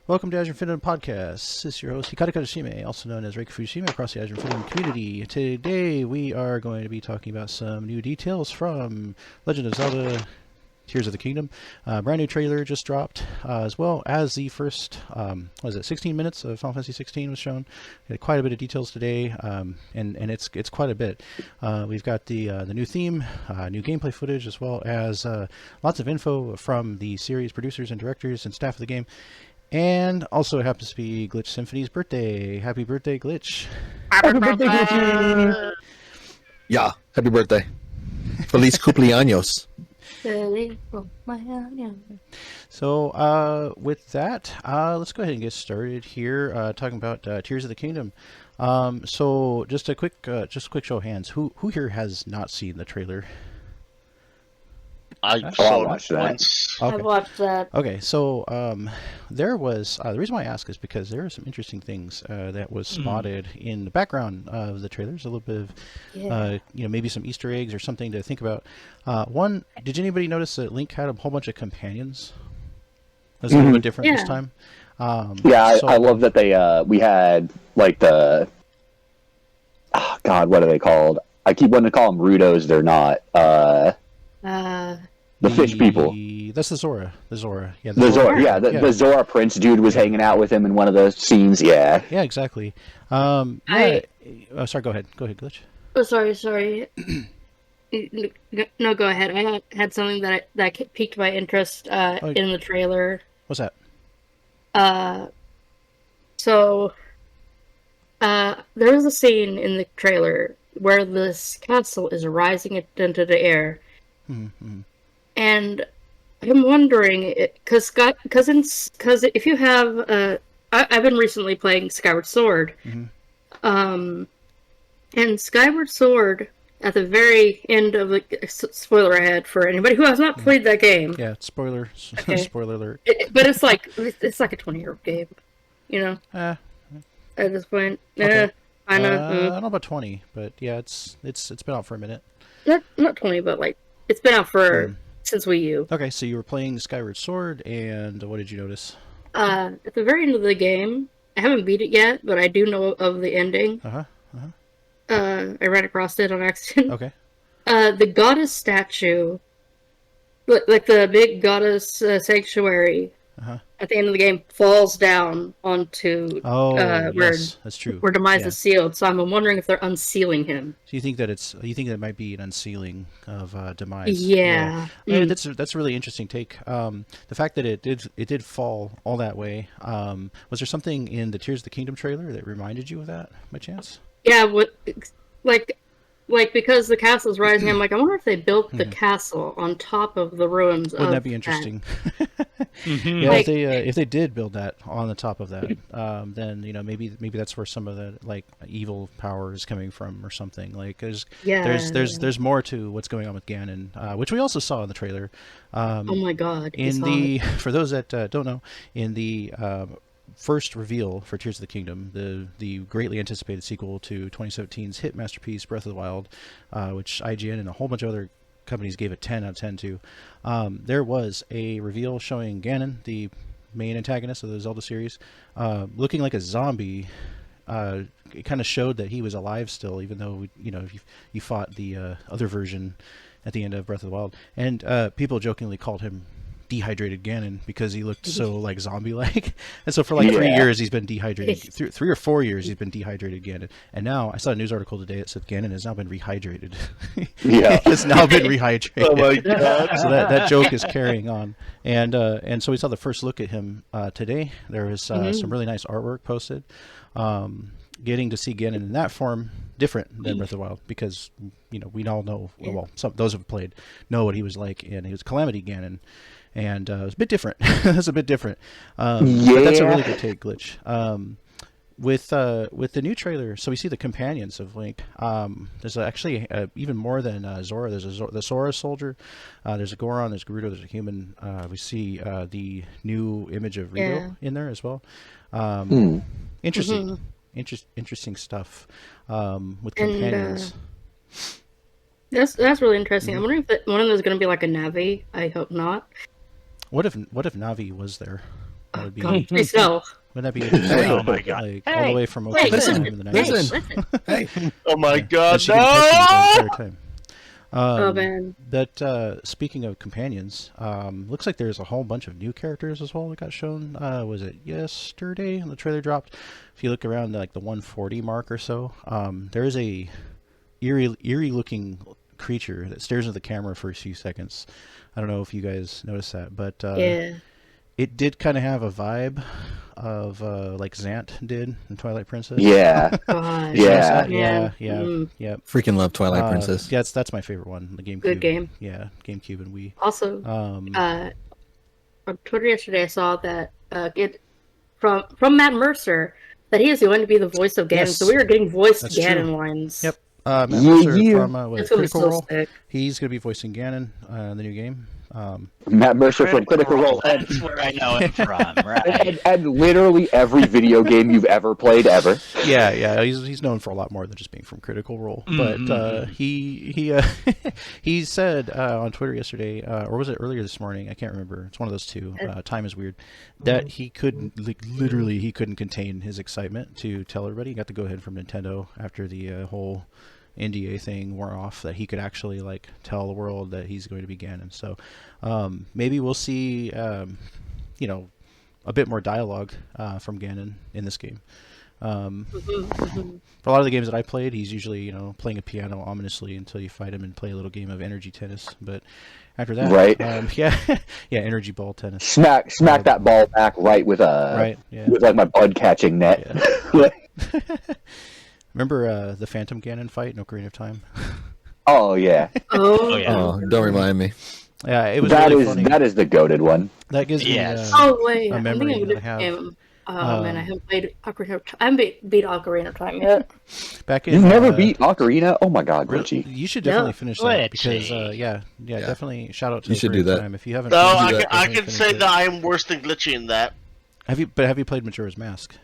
Welcome to Azure Infinitum Podcast. This is your host, Hikaru Kazushime, also known as Reika Fujishima across the Azure Infinitum community. Today we are going to be talking about some new details from Legend of Zelda Tears of the Kingdom. Brand new trailer just dropped, as well as the first, 16 minutes of Final Fantasy XVI was shown. We had quite a bit of details today, and it's quite a bit. We've got the new theme, new gameplay footage, as well as lots of info from the series producers and directors and staff of the game. And also it happens to be Glitch Symphony's birthday. Happy birthday, Glitch. Happy birthday, Glitchy! Yeah, happy birthday. Feliz cumpleaños. So, with that, let's go ahead and get started here, talking about Tears of the Kingdom. So just a quick show of hands. Who here has not seen the trailer? I saw it once. Okay. I watched that. Okay, so there was the reason why I ask is because there are some interesting things that was spotted in the background of the trailer. There's a little bit of, maybe some Easter eggs or something to think about. One, did anybody notice that Link had a whole bunch of companions? It was a little bit different this time. I love that we had like the what are they called? I keep wanting to call them Rudos. They're not. The fish people. That's the Zora. The Zora. Yeah. The Zora Prince dude was hanging out with him in one of the scenes. Yeah. Yeah, exactly. Sorry. Go ahead. Go ahead, Glitch. Oh, sorry. No, go ahead. I had something that piqued my interest in the trailer. What's that? There was a scene in the trailer where this castle is rising into the air. Mm-hmm. And I'm wondering, because if you have, I've been recently playing Skyward Sword, and Skyward Sword at the very end of the spoiler ahead for anybody who has not played that game. Yeah, spoiler alert. But it's like a 20-year-old game, you know. At this point, okay. I know. I don't know about 20, but yeah, it's been out for a minute. Not 20, but like it's been out for. Since Wii U. Okay, so you were playing Skyward Sword, and what did you notice? At the very end of the game, I haven't beat it yet, but I do know of the ending. I ran across it on accident. Okay. The goddess statue, like the big goddess sanctuary, at the end of the game falls down onto yes, that's true. Where Demise is sealed. So I'm wondering if they're unsealing him. So you think that might be an unsealing of Demise? Yeah. That's a really interesting take. The fact that it did fall all that way. Was there something in the Tears of the Kingdom trailer that reminded you of that, by chance? Yeah. Like because the castle's rising, I'm like, I wonder if they built the castle on top of the ruins. Wouldn't that be interesting? Yeah, like, if they did build that on the top of that, then maybe that's where some of the like evil power is coming from or something. Like there's more to what's going on with Ganon, which we also saw in the trailer. Oh my God! For those that don't know, in the first reveal for Tears of the Kingdom, the greatly anticipated sequel to 2017's hit masterpiece Breath of the Wild, which IGN and a whole bunch of other companies gave a 10 out of 10 to. There was a reveal showing Ganon, the main antagonist of the Zelda series, looking like a zombie it kind of showed that he was alive still, even though you fought the other version at the end of Breath of the Wild, and people jokingly called him dehydrated Ganon because he looked so like zombie-like. And so for like 3 years he's been dehydrated. 3 or 4 years he's been dehydrated Ganon. And now I saw a news article today that said Ganon has now been rehydrated. Yeah, has now been rehydrated. Oh my god! So that joke is carrying on. And so we saw the first look at him today. There was some really nice artwork posted. Getting to see Ganon in that form different than Breath of the Wild, because we all know, well, those who have played know what he was like, and he was Calamity Ganon. And it was a bit different. It's a bit different. But that's a really good take, Glitch. With the new trailer, so we see the companions of Link. There's actually even more than Zora. There's the Sora soldier. There's a Goron. There's Gerudo. There's a human. We see the new image of Rito in there as well. Interesting. Interesting stuff with companions. That's really interesting. I'm wondering if one of them is going to be like a Navi. I hope not. What if Navi was there? That would be. Please no. Wouldn't that be interesting? Oh my god! Like, all the way from Oshkosh in the 90s. Hey, Oh my god! She can touch you the entire time. Oh man! But speaking of companions, looks like there's a whole bunch of new characters as well that got shown. Was it yesterday? The trailer dropped. If you look around like the 140 mark or so, there is a eerie looking creature that stares at the camera for a few seconds. I don't know if you guys noticed that, but it did kind of have a vibe of like Zant did in Twilight Princess. Yeah. God. Yeah. Yeah. freaking love Twilight Princess. Yeah, that's my favorite one. The GameCube. Good game. Yeah, GameCube and Wii. Also, on Twitter yesterday, I saw that from Matt Mercer that he is going to be the voice of Ganon. Yes. So we were getting voiced That's Ganon true. lines. Yep. Matt Mercer from That's gonna be Critical so Role. sick. He's going to be voicing Ganon in the new game. Matt Mercer from Critical Role. That's where I know him from, right? And literally every video game you've ever played ever. Yeah. He's known for a lot more than just being from Critical Role. But he said on Twitter yesterday, or was it earlier this morning? I can't remember. It's one of those two. Time is weird. That he couldn't, literally, he couldn't contain his excitement to tell everybody. He got to go ahead from Nintendo after the whole NDA thing wore off, that he could actually like tell the world that he's going to be Ganon. So maybe we'll see a bit more dialogue from Ganon in this game. For a lot of the games that I played, he's usually playing a piano ominously until you fight him and play a little game of energy tennis. But after that, right? Energy ball tennis. Smack that ball back right with with like my bud catching net. Yeah. Remember the Phantom Ganon fight in Ocarina of Time? Oh yeah. Oh yeah. Oh, don't remind me. Yeah, it was really funny. That is the goated one. That gives me Oh wait, a memory that I have. Oh man, I haven't played Ocarina of Time. I haven't beat Ocarina of Time yet. Back in, You've never beat Ocarina? Oh my god, really, Richie. you should definitely finish that because Glitchy. definitely shout out to You should do Ocarina of that. Time if you haven't. No, finished it, I definitely can finish say it. that I am worse than Glitchy in that. Have you played Majora's Mask?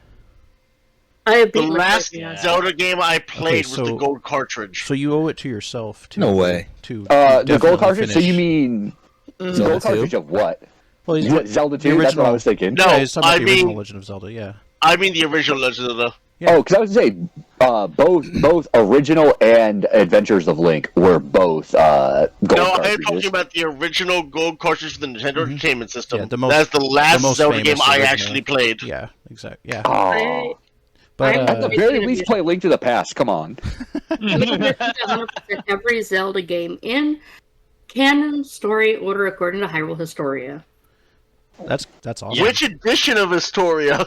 I have The beat last Majora's Mask. Zelda game I played so- was the gold cartridge. So you owe it to yourself to No way. to The definitely gold cartridge? So finish. you mean the Zelda gold 2? cartridge of what? Well, he's Zelda the 2? That's what I original- was thinking. No, Yeah, he's talking about I the original mean- Legend of Zelda. Yeah. I mean the original Legend of Zelda. Yeah. Oh, because I was going to say, both original and Adventures of Link were both gold No, I am cartridges. talking about the original gold cartridge for the Nintendo Entertainment System. Yeah, the most- That's the last most Zelda famous game I original. actually played. Yeah. Exactly. Yeah. Oh. But At the very least, play Link to the Past. Come on. I'm going to 100% every Zelda game in canon story order according to Hyrule Historia. that's awesome. Which edition of Historia?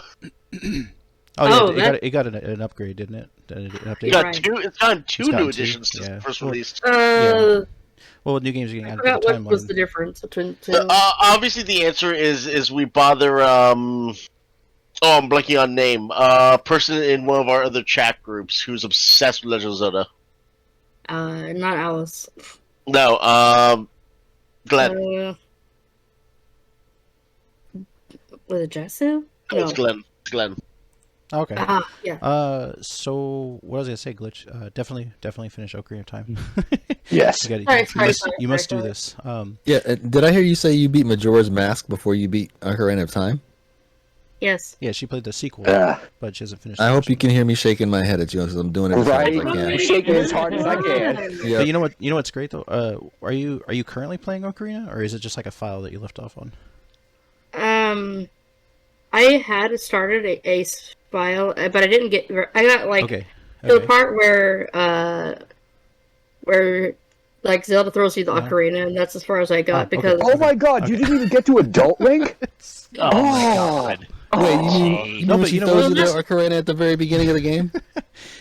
Oh, yeah, Oh, it got an upgrade, didn't it? An update. You got Right. two. It's gotten two It's gotten new two, editions since yeah. first released. Well, new games are getting I added to forgot the what was timeline. the difference between two. Obviously, the answer is we bother. Oh, I'm blanking on name. Person in one of our other chat groups who's obsessed with Legend of Zelda. Not Alice. No, Glenn. Was it Jesu? It's Glenn. It's Glenn. Okay. Yeah. So what was I gonna say, Glitch? Definitely finish Ocarina of Time. Yes. You must do Sorry. this. Yeah, did I hear you say you beat Majora's Mask before you beat Ocarina of Time? Yes. Yeah, she played the sequel, but she hasn't finished. I hope you can hear me shaking my head at you because I'm doing it as hard as I Right? can. I'm shaking as hard as I can. Yeah. But you know what? You know what's great though. Are you currently playing Ocarina, or is it just like a file that you left off on? I had started a file, but I didn't get. I got like Okay. to the part where like Zelda throws you the ocarina, and that's as far as I got because. Oh my god! You didn't even get to Adult Link. Oh my god. Wait, you mean No, but she you know throws what? you the ocarina at the very beginning of the game?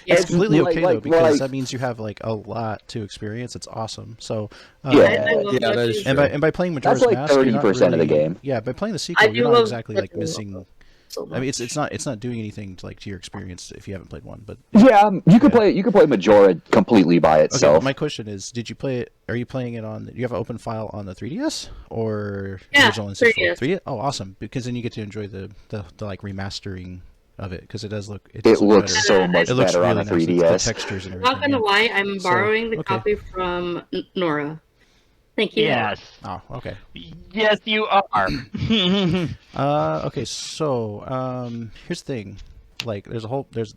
It's completely like- okay like- though, because like- that means you have like a lot to experience. It's awesome. So I love yeah, that is too. true. and by playing Majora's That's like Mask, you're not 30% of the really- game. Yeah, by playing the sequel, do you're not love exactly that like game missing. so I mean, much. it's not doing anything to like to your experience if you haven't played one. But Yeah, you could play Majora completely by okay, itself. my question is, did you play it? Are you playing it on? Do you have an open file on the 3DS or Yeah, original N64? 3DS. 3DS? Oh, awesome! Because then you get to enjoy the like remastering of it because it does look. It It does look looks better. so much It looks better really on a nice. 3DS. The textures and everything. Not gonna yeah. lie, I'm So, borrowing the okay. copy from Nora. Thank you. Yes. Oh, okay. Yes, you are. Okay, so here's the thing. Like there's a whole there's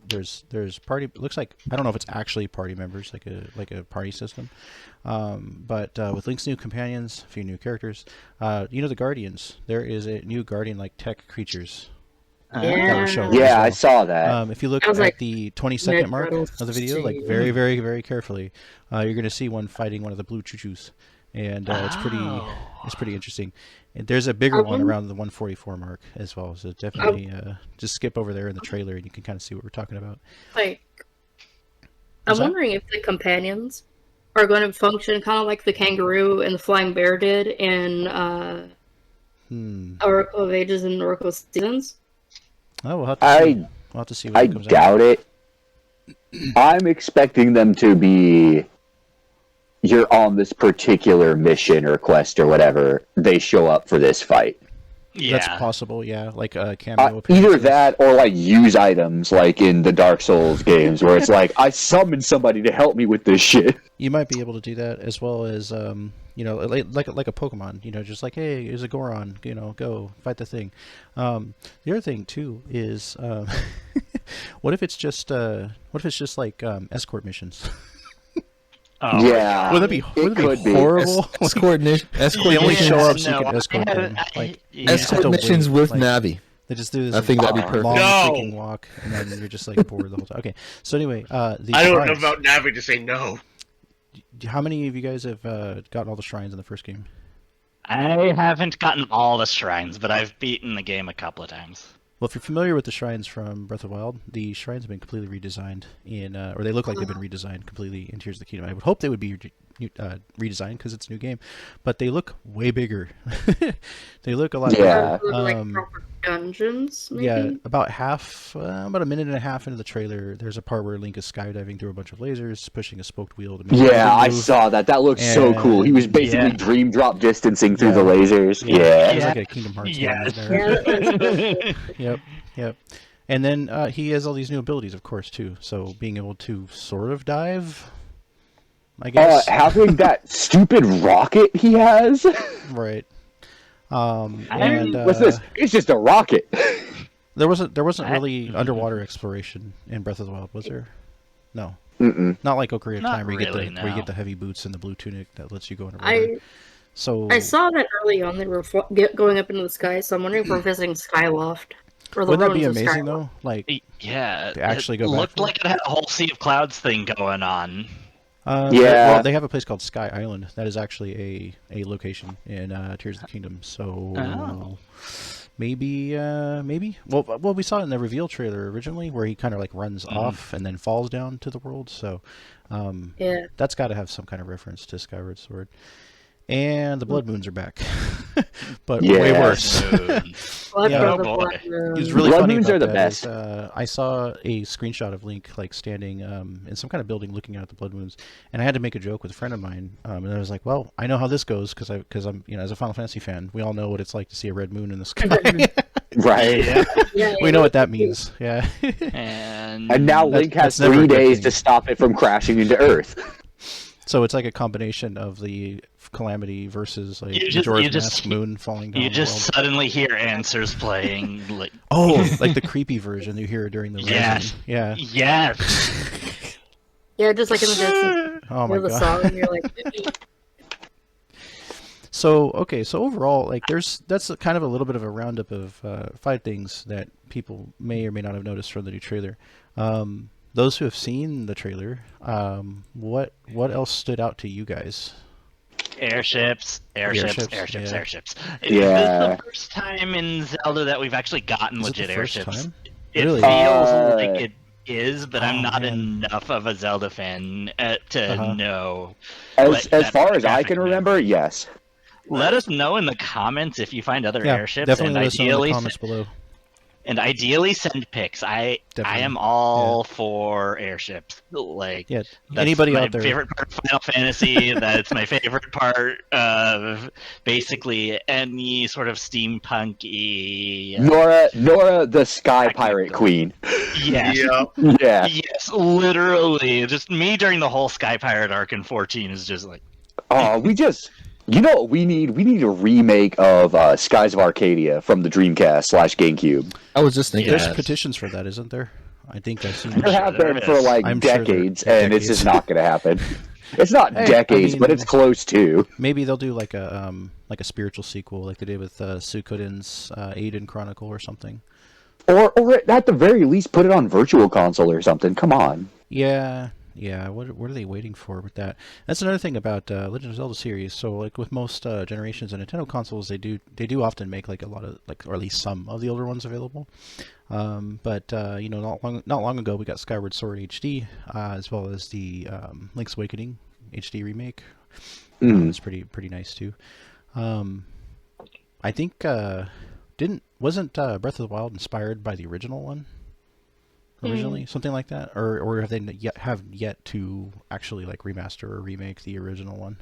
party, looks like, I don't know if it's actually party members, like a party system. But with Link's new companions, a few new characters, you know, the Guardians, there is a new Guardian like tech creatures that were shown. Yeah, as I well. saw that. If you look I was at like, the 20-second mark Metro's of the video, like insane. very, very, very carefully, you're going to see one fighting one of the blue choo-choos, and it's pretty interesting. And there's a bigger one around the 144 mark as well, so definitely just skip over there in the trailer, and you can kind of see what we're talking about. Like, What's I'm that? wondering if the companions are going to function kind of like the kangaroo and the flying bear did in Oracle of Ages and Oracle of Seasons. Oh, we'll have to see. We'll have to see when I it comes out. doubt it. I'm expecting them to be. You're on this particular mission or quest or whatever. They show up for this fight. Yeah. That's possible, yeah. Like a cameo Either appearances. that or like use items like in the Dark Souls games where it's like I summoned somebody to help me with this shit. You might be able to do that, as well as you know, like a Pokemon, you know, just like, hey, here's a Goron, you know, go fight the thing. The other thing too is what if it's just like escort missions? Oh, Yeah. Wouldn't that be could be. horrible? Escort They only show up so you No, can escort I them. haven't- Like I- you just have escort to missions wait, with like, Navi. They just do this. I think that'd be perfect. long No. freaking walk, and then you're just like bored the whole time. Okay, so anyway, the I don't know shrines. about Navi to say no. How many of you guys have gotten all the shrines in the first game? I haven't gotten all the shrines, but I've beaten the game a couple of times. Well, if you're familiar with the shrines from Breath of the Wild, the shrines have been completely redesigned or they look like they've been redesigned completely in Tears of the Kingdom. I would hope they would be redesigned because it's a new game, but they look way bigger. They look a lot Yeah. bigger. Like proper dungeons, maybe? Yeah, about a minute and a half into the trailer, there's a part where Link is skydiving through a bunch of lasers, pushing a spoked wheel to make Yeah, everything I move. saw that. That looks so cool. He was basically Yeah. dream drop distancing through Yeah. the lasers. Yeah. It's like a Kingdom Hearts game, Yes. isn't there? Yep. And then he has all these new abilities, of course, too. So being able to sort of dive, I guess. Having that stupid rocket he has. Right. What's this? It's just a rocket. There wasn't really underwater exploration in Breath of the Wild, was there? No. Mm-mm. Not like Ocarina of Not Time, where you really, get no. the heavy boots and the blue tunic that lets you go underwater. So I saw that early on. They were going up into the sky, so I'm wondering if we're visiting Skyloft. Or the wouldn't that be ruins of amazing Skyloft. though? Like, Yeah, To actually go it back looked for it? like it had a whole Sea of Clouds thing going on. Yeah. Well, they have a place called Sky Island. That is actually a location in Tears of the Kingdom. So Oh. maybe. Well, we saw it in the reveal trailer originally, where he kind of like runs off and then falls down to the world. So Yeah. that's got to have some kind of reference to Skyward Sword. And the Blood Moons are back, but way Yes. worse. Blood Yeah. from Oh, the boy. Blood Moon. It was really Blood funny moons about are the that best. is, I saw a screenshot of Link like standing in some kind of building looking out at the blood moons, and I had to make a joke with a friend of mine, and I was like, "Well, I know how this goes because I'm as a Final Fantasy fan, we all know what it's like to see a red moon in the sky. Right. Yeah, We know what that means. Yeah." And And now That's- Link has that's never a 3 good days thing. to stop it from crashing into Earth. So it's like a combination of the Calamity versus like You Majora's just- Mask Moon falling down You the just world. suddenly hear answers playing. Like, Oh, like the creepy version you hear during the Yes. resin. Yeah. yes. Yeah, just like in the distance. Oh my Hear the god. song and you're like, So overall, like that's kind of a little bit of a roundup of 5 things that people may or may not have noticed from the new trailer. Those who have seen the trailer, what else stood out to you guys? Airships. Yeah. Airships. Yeah. This is the first time in Zelda that we've actually gotten Is it legit the first airships. time? It Really? feels like it is, but Oh, I'm not man. enough of a Zelda fan to Uh-huh. know. As that far as I graphic can novel. remember, yes. Let us know in the comments if you find other Yeah, airships, definitely and let us know in the ideally, comments below. send pics. I Definitely. am all for airships. Like, Yeah, that's anybody my out there? favorite part of Final Fantasy. That's my favorite part of basically any sort of steampunk-y. Nora, the Sky Technical. Pirate Queen. Yes. Yeah. Yeah. Yes, literally. Just me during the whole Sky Pirate arc in 14 is just like, Oh, you know what we need? We need a remake of Skies of Arcadia from the Dreamcast/GameCube. I was just thinking There's that. petitions for that, isn't there? I think I've seen. There sure have there been for is. like I'm sure there- decades, and it's decades. just not going to happen. It's not Hey, I decades, but mean- it's close to. Maybe they'll do like a spiritual sequel, like they did with Suikoden's Aiden Chronicle or something. Or at the very least, put it on Virtual Console or something. Come on. Yeah. What are they waiting for with that? That's another thing about Legend of Zelda series. So like with most generations of Nintendo consoles, they do often make like a lot of like, or at least some of the older ones available. But not long ago we got Skyward Sword HD as well as the Link's Awakening HD remake. It's pretty nice too. I think wasn't Breath of the Wild inspired by the original one? Originally, something like that, or have they yet to actually like remaster or remake the original one?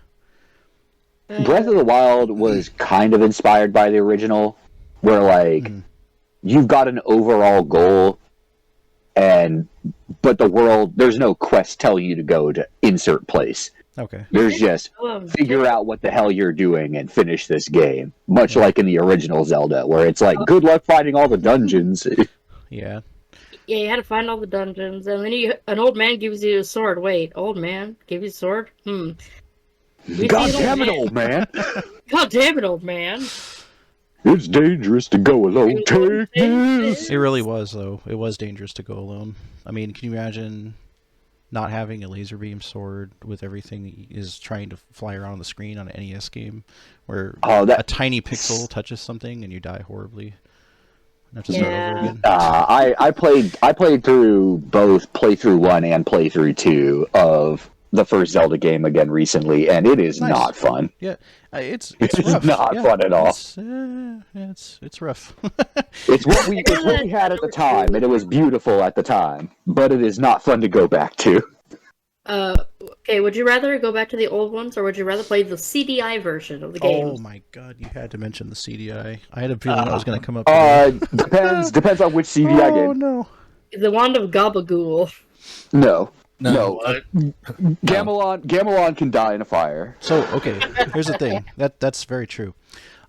Breath of the Wild was kind of inspired by the original, where like you've got an overall goal, but the world, there's no quest telling you to go to insert place. Okay. There's just figure out what the hell you're doing and finish this game. Much like in the original Zelda, where it's like, good luck finding all the dungeons. Yeah. yeah, you had to find all the dungeons, and then an old man gives you a sword. Wait, old man give you a sword? We God need damn it, old man! God damn it, old man! It's dangerous to go alone. Take this. It really was, though. It was dangerous to go alone. I mean, can you imagine not having a laser beam sword with everything that is trying to fly around on the screen on an NES game, where a tiny pixel touches something and you die horribly? And have to start over again. I played through both playthrough 1 and playthrough 2 of the first Zelda game again recently, and it is Nice. not fun. Yeah, it's It's rough. not fun at all. It's rough. It's what we had at the time, and it was beautiful at the time, but it is not fun to go back to. Okay, would you rather go back to the old ones, or would you rather play the CDI version of the game? Oh my god, you had to mention the CDI. I had a feeling that was going to come up. Depends on which CDI Oh game. no. The Wand of Gabagool. No. What? Gamelon can die in a fire. So okay, here's the thing. That's very true.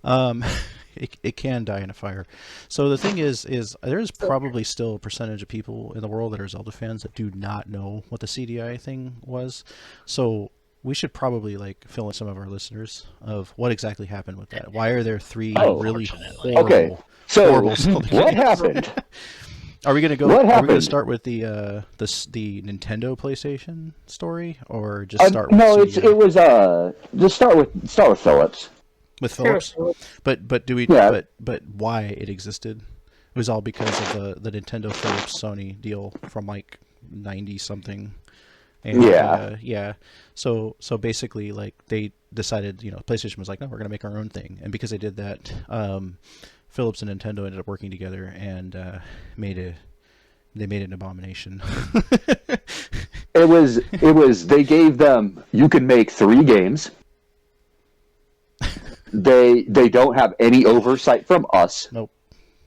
It can die in a fire. So the thing is there's probably still a percentage of people in the world that are Zelda fans that do not know what the CDI thing was. So we should probably like fill in some of our listeners of what exactly happened with that. Why are there 3 really horrible, Okay, so horrible Zelda what games? happened? Are we gonna go? What Are we gonna happened? start with the Nintendo PlayStation story, or just start with No, CDI? it was just start with Phillips. With Philips? Sure. But do we? Yeah. But why it existed? It was all because of the Nintendo Philips Sony deal from like 90 something. And, Yeah. So basically, like they decided, PlayStation was like, no, we're gonna make our own thing, and because they did that, Philips and Nintendo ended up working together and made an abomination. It was they gave them, you can make 3 games. They don't have any oversight from us. Nope.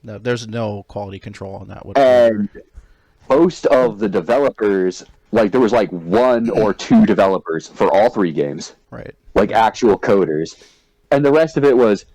No, there's no quality control on that whatsoever. And most of the developers like there was like 1 or 2 developers for all 3 games, Right. like actual coders, and the rest of it was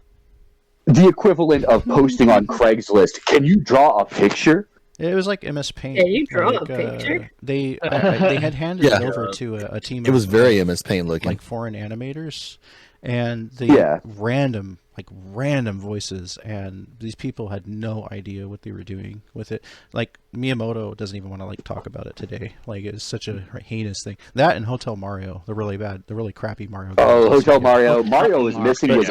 the equivalent of posting on Craigslist. Can you draw a picture? It was like MS Paint. Yeah, you draw like, a picture. They had handed it over to a team. It was of, very MS Paint looking. like foreign animators, and they Yeah. random voices, and these people had no idea what they were doing with it. Like Miyamoto doesn't even want to like talk about it today. Like it's such a heinous thing. That and Hotel Mario, the really crappy Mario. Oh, games. Hotel Mario. Mario was missing was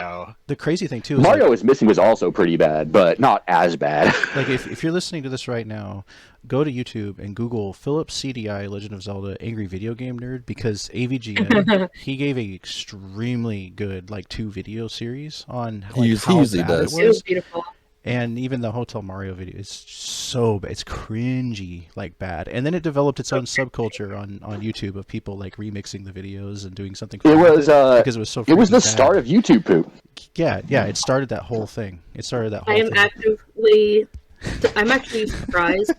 The crazy thing too is Mario was missing was also pretty bad, but not as bad. like if you're listening to this right now, go to YouTube and Google Philip CDI Legend of Zelda Angry Video Game Nerd, because AVGN he gave a extremely good like 2 video series on like, He how usually bad does. it It was was. beautiful. And even the Hotel Mario video is so bad. It's cringy, like bad. And then it developed its own subculture on YouTube of people like remixing the videos and doing something. It fun with was because it was so. it was the freaking bad. start of YouTube poop. Yeah. It started that whole thing. I'm actually surprised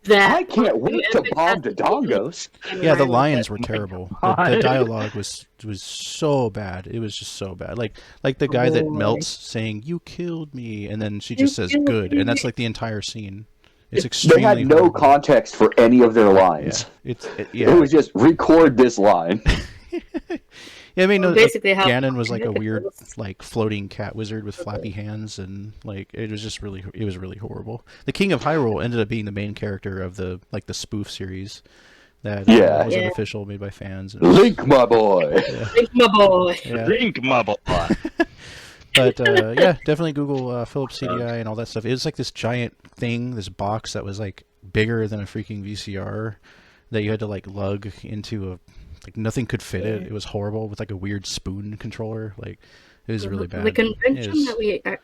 that I can't wait to bomb Dodongos. Yeah, the lines were terrible. The dialogue was so bad. It was just so bad. Like the guy that Boy. melts saying "You killed me," and then she You just says killed "good," me. and that's like the entire scene. It's They extremely. had no horrible. context for any of their Yeah, lines. yeah. It was just record this line. Yeah, I mean, Well, basically how- Ganon was like a weird, like floating cat wizard with flappy hands, and like it was really horrible. The King of Hyrule ended up being the main character of the spoof series that Yeah. was Yeah. unofficial, made by fans. And, Link, my boy. Think my boy. yeah. Drink mubble. But yeah, definitely Google Philips CDI and all that stuff. It was like this giant thing, this box that was like bigger than a freaking VCR that you had to like lug into a. Like nothing could fit it. It was horrible with like a weird spoon controller. Like it was really bad. The convention It was-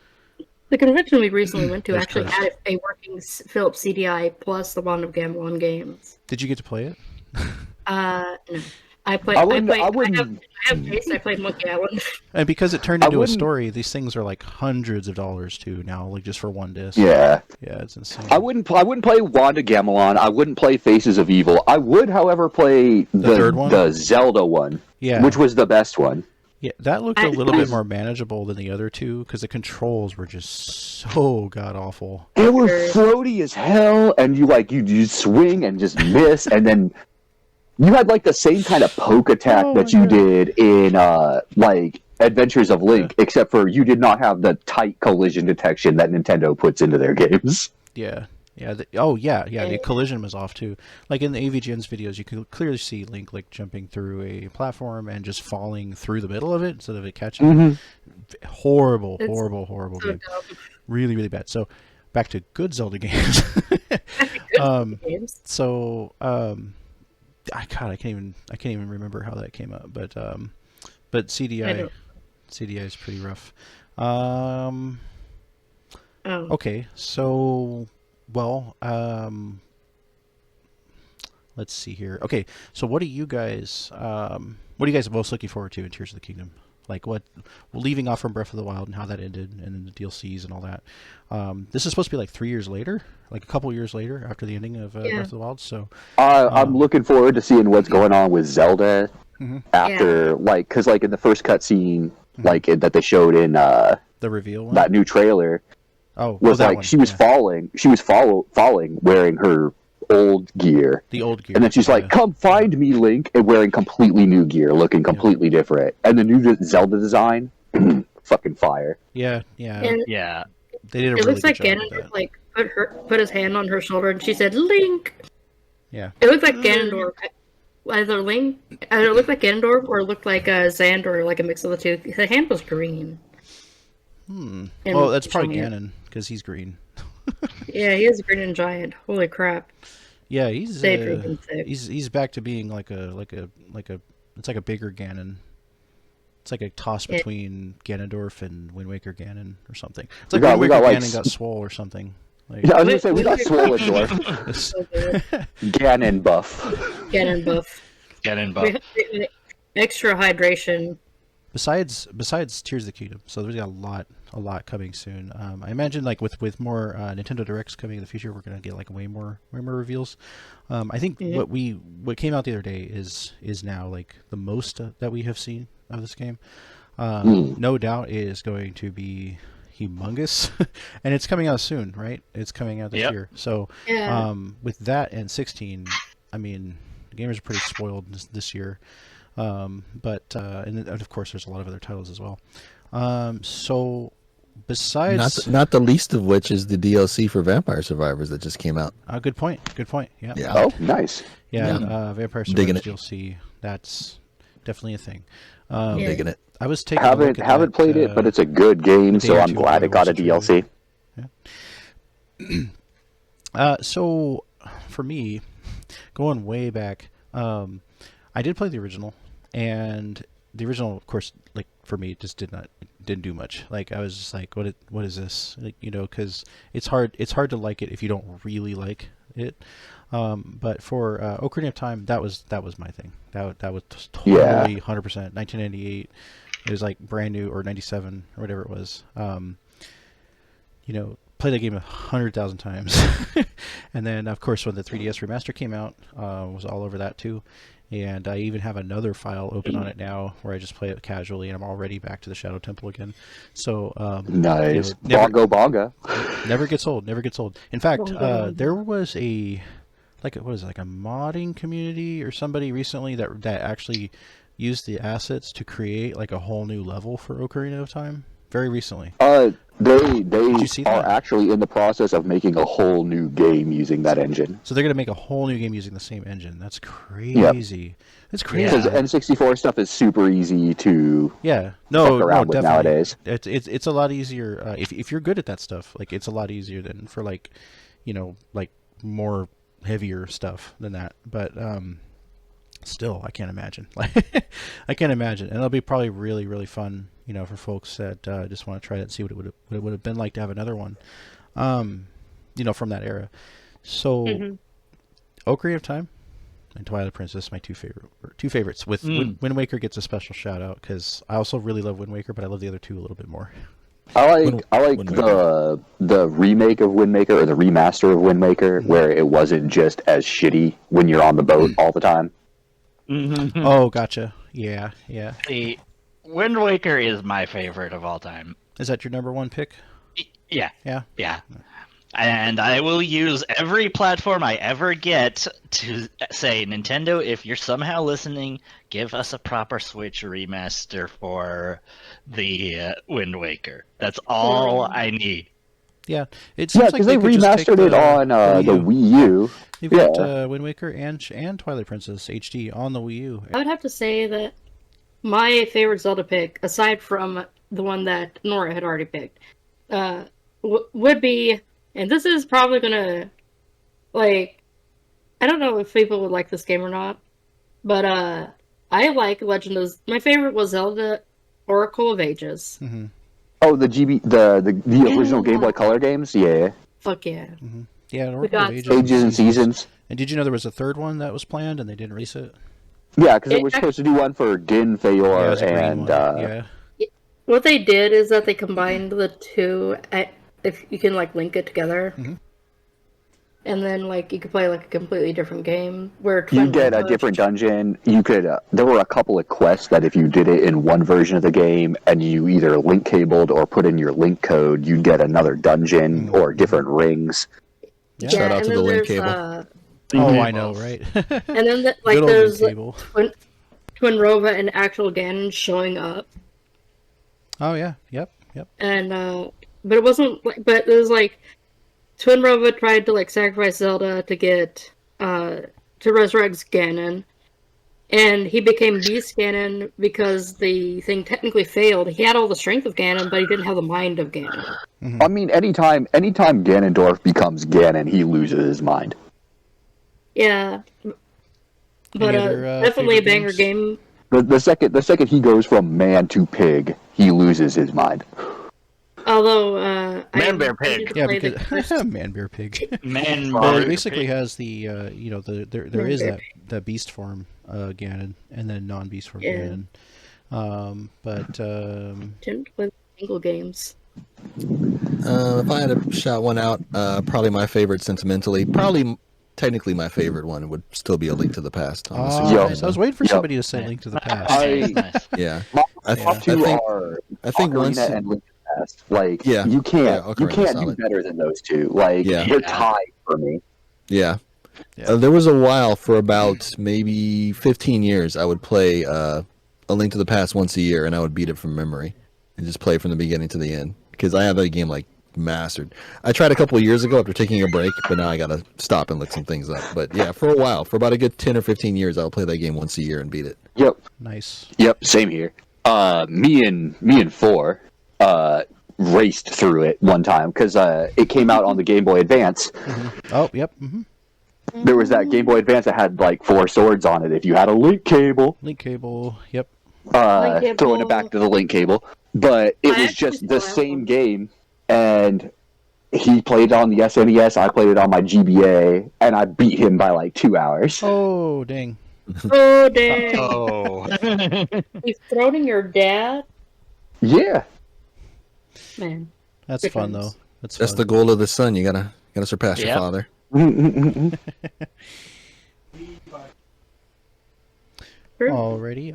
the convention we recently went to It was actually cursed. had a working Philips CDI plus the Wand of Gamelon games. Did you get to play it? No. I have taste. I played Monkey Island. And because it turned I into a wouldn't- story, these things are like hundreds of dollars too now, like just for one disc. Yeah. Yeah, it's insane. I wouldn't play Wanda Gamelon. I wouldn't play Faces of Evil. I would, however, play third one? the Zelda one, Yeah. which was the best one. Yeah, that looked a little bit more manageable than the other two because the controls were just so god awful. They were Sure. floaty as hell, and you swing and just miss, and then you had like the same kind of poke attack Oh, that you did in like Adventures of Link, except for you did not have the tight collision detection that Nintendo puts into their games. Yeah. Yeah. The collision was off too. Like in the AVGN's videos, you can clearly see Link like jumping through a platform and just falling through the middle of it instead of it catching. Mm-hmm. Horrible It's game. So dumb. Really, really bad. So back to good Zelda games. Games. So I can't even remember how that came up, but I CDI don't- is pretty rough. Oh. Okay, so well, let's see here. Okay, so what are you guys most looking forward to in Tears of the Kingdom? Like leaving off from Breath of the Wild and how that ended, and then the DLCs and all that. This is supposed to be like 3 years later, like a couple years later after the ending of Breath of the Wild. So I'm looking forward to seeing what's going on with Zelda Mhm. after, because in the first cutscene, that they showed in the reveal one. that new trailer, was that like one, she was yeah. falling wearing her old gear. The old gear. And then she's like, yeah. "Come find me, Link," and wearing completely new gear, looking completely different. And the new Zelda design, fucking fire. Yeah. And Yeah. They did a it really looks good like job with Ganondorf that. put his hand on her shoulder and she said Link. Yeah. It looked like Ganondorf. Either it looked like Ganondorf or it looked like Xandor, like a mix of the two. The hand was green. And Well, that's probably showing it. Ganon because he's green. Yeah, he is a green and giant. Holy crap! Yeah, he's Stay freaking sick. he's back to being like a it's like a bigger Ganon. It's like a toss Yeah. between Ganondorf and Wind Waker Ganon or something. It's like We got- Wind we Waker got, like, Ganon got swole or something. Like, Yeah, I was gonna say we got swollen dwarf, So good. Ganon buff. Ganon buff. Get in, We buff. had extra hydration besides Tears of the Kingdom, so there's a lot coming soon. I imagine like with more Nintendo Directs coming in the future, we're gonna get like way more reveals. I think what came out the other day is now like the most that we have seen of this game. No doubt is going to be humongous, and it's coming out soon, right? It's coming out this year. So with that and 16, I mean, the gamers are pretty spoiled this year. But and of course, there's a lot of other titles as well. So besides, not the least of which is the DLC for Vampire Survivors that just came out. Good point. Yeah. Oh, nice. Yeah. Vampire Survivors DLC. That's definitely a thing. Digging it. I was taking a look at haven't played it, but it's a good game, so I'm glad it got a DLC. Yeah. So for me, going way back, I did play the original, and the original, of course, like for me, just didn't do much. Like I was just like, what is this? Like, because it's hard to like it if you don't really like it. But for Ocarina of Time, that was my thing. That was totally 100% 1998. It was like brand new, or 97 or whatever it was. Played that game 100,000 times. And then of course when the 3DS remaster came out, was all over that too. And I even have another file open on it now where I just play it casually, and I'm already back to the Shadow Temple again. So nice. Bonga. Never gets old. In fact, there was a modding community or somebody recently that actually used the assets to create like a whole new level for Ocarina of Time very recently. They are actually in the process of making a whole new game using that engine. So they're going to make a whole new game using the same engine. That's crazy. That's crazy. Because N64 stuff is super easy to fuck around with nowadays. It's a lot easier if you're good at that stuff. Like it's a lot easier than for like more heavier stuff than that. But still, I can't imagine. I can't imagine, and it'll be probably really, really fun, for folks that just want to try it and see what it would have been like to have another one, from that era. So, Ocarina of Time and Twilight Princess, my two favorites. With Wind Waker gets a special shout out because I also really love Wind Waker, but I love the other two a little bit more. I like the remake of Wind Waker, or the remaster of Wind Waker, where it wasn't just as shitty when you're on the boat all the time. Oh, gotcha. Yeah. The Wind Waker is my favorite of all time. Is that your number one pick? Yeah. Yeah. And I will use every platform I ever get to say, Nintendo, if you're somehow listening, give us a proper Switch remaster for the Wind Waker. That's all I need. Yeah, it seems because like they remastered it on the Wii U. You've got Wind Waker and Twilight Princess HD on the Wii U. I would have to say that my favorite Zelda pick, aside from the one that Nora had already picked, would be, and this is probably gonna, I don't know if people would like this game or not, but I like Legend of. My favorite was Zelda Oracle of Ages. Mm-hmm. Oh, the original Game Boy Color games, yeah. Fuck yeah. Mm-hmm. Yeah, Oracle of Ages and Seasons. And did you know there was a third one that was planned and they didn't release it? Yeah, because they were supposed to do one for Din, Feyor, and what they did is that they combined the two. If you can link it together, and then you could play a completely different game where you get a different dungeon. You could. There were a couple of quests that if you did it in one version of the game and you either link cabled or put in your link code, you'd get another dungeon or different rings. Yeah. Shout out to the link cable. I know, right? And then there's Twin Rova and actual Ganon showing up. Oh yeah, yep. And but it wasn't. But it was Twin Rova tried to sacrifice Zelda to get to resurrect Ganon, and he became Beast Ganon because the thing technically failed. He had all the strength of Ganon, but he didn't have the mind of Ganon. I mean, anytime Ganondorf becomes Ganon, he loses his mind. Yeah, but definitely a banger game. The second he goes from man to pig, he loses his mind. Although Man Bear Pig. Yeah, because Man Bear Pig. Well, it basically has the there is that beast form Ganon and then non-beast form Ganon. Didn't play single games. If I had to shout one out, probably my favorite sentimentally, probably technically my favorite one would still be A Link to the Past. On the Super Nice. Nintendo. I was waiting for somebody to say Link to the Past. Nice. Yeah. My top two are I think once Ocarina and Link to the Past. Like, Yeah. you can't Ocarina's do solid. better than those two. Like, Yeah. they're tied for me. Yeah. Yeah. There was a while for about maybe 15 years I would play A Link to the Past once a year, and I would beat it from memory and just play from the beginning to the end because I have that game like mastered. I tried a couple of years ago after taking a break, but now I gotta stop and look some things up. But yeah, for a while, for about a good 10 or 15 years, I'll play that game once a year and beat it. Yep. Nice. Yep. Same here. Me and Four raced through it one time because it came out on the Game Boy Advance. Oh, yep. There was that Game Boy Advance that had like 4 swords on it. If you had a link cable, Link cable. Yep. Link throwing cable. it back to the link cable. But it I was actually just still the have same one. game, and he played it on the SNES. I played it on my GBA, and I beat him by like 2 hours. Oh, dang. Oh, dang. Oh. He's throning your dad? Yeah. Man. That's Good fun, times. though. That's That's fun. the goal of the son. You gotta surpass your Yep. father. Alrighty.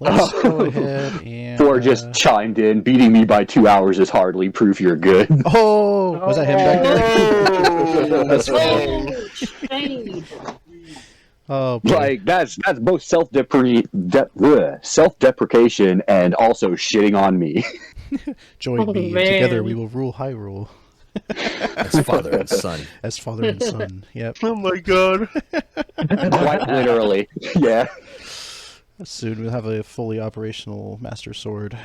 Let's go ahead and. Four just chimed in. Beating me by 2 hours is hardly proof you're good. Oh, was that him back there? That's funny. Oh, shade. Oh, boy. Like that's both self-deprecation and also shitting on me. Join Oh, me, and man. together we will rule Hyrule. As father and son. As father and son. Yep. Oh my god. Quite literally. Yeah. Soon we'll have a fully operational Master Sword.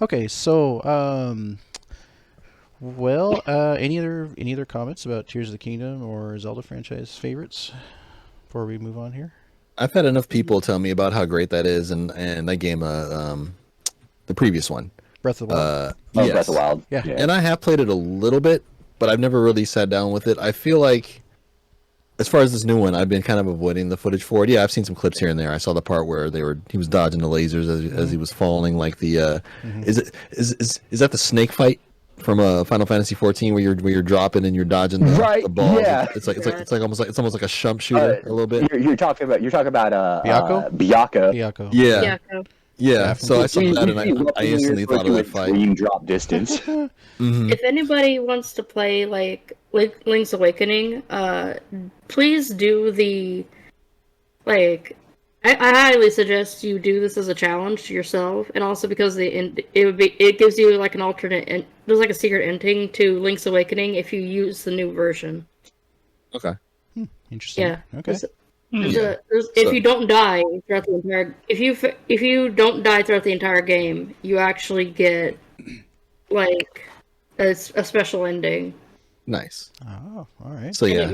Okay, so any other comments about Tears of the Kingdom or Zelda franchise favorites before we move on here? I've had enough people tell me about how great that is, and that game, the previous one. Breath of the Wild. Yes. Breath of the Wild. Yeah. And I have played it a little bit, but I've never really sat down with it. I feel like, as far as this new one, I've been kind of avoiding the footage for it. Yeah, I've seen some clips here and there. I saw the part where he was dodging the lasers as he was falling. Like the is that the snake fight from Final Fantasy XIV where you're dropping and you're dodging the balls? Yeah. It's almost like a shump shooter a little bit. You're talking about Byakko? Byakko. Byakko. Yeah. Yeah. Yeah, so I saw that and I instantly thought of that fight. Dream drop distance. If anybody wants to play like Link's Awakening, please do the I highly suggest you do this as a challenge to yourself, and also because it gives you like an alternate and there's like a secret ending to Link's Awakening if you use the new version. Okay. Interesting. Yeah. Okay. If you don't die throughout the entire if you don't die throughout the entire game, you actually get like a special ending. Nice. Oh, all right. So yeah,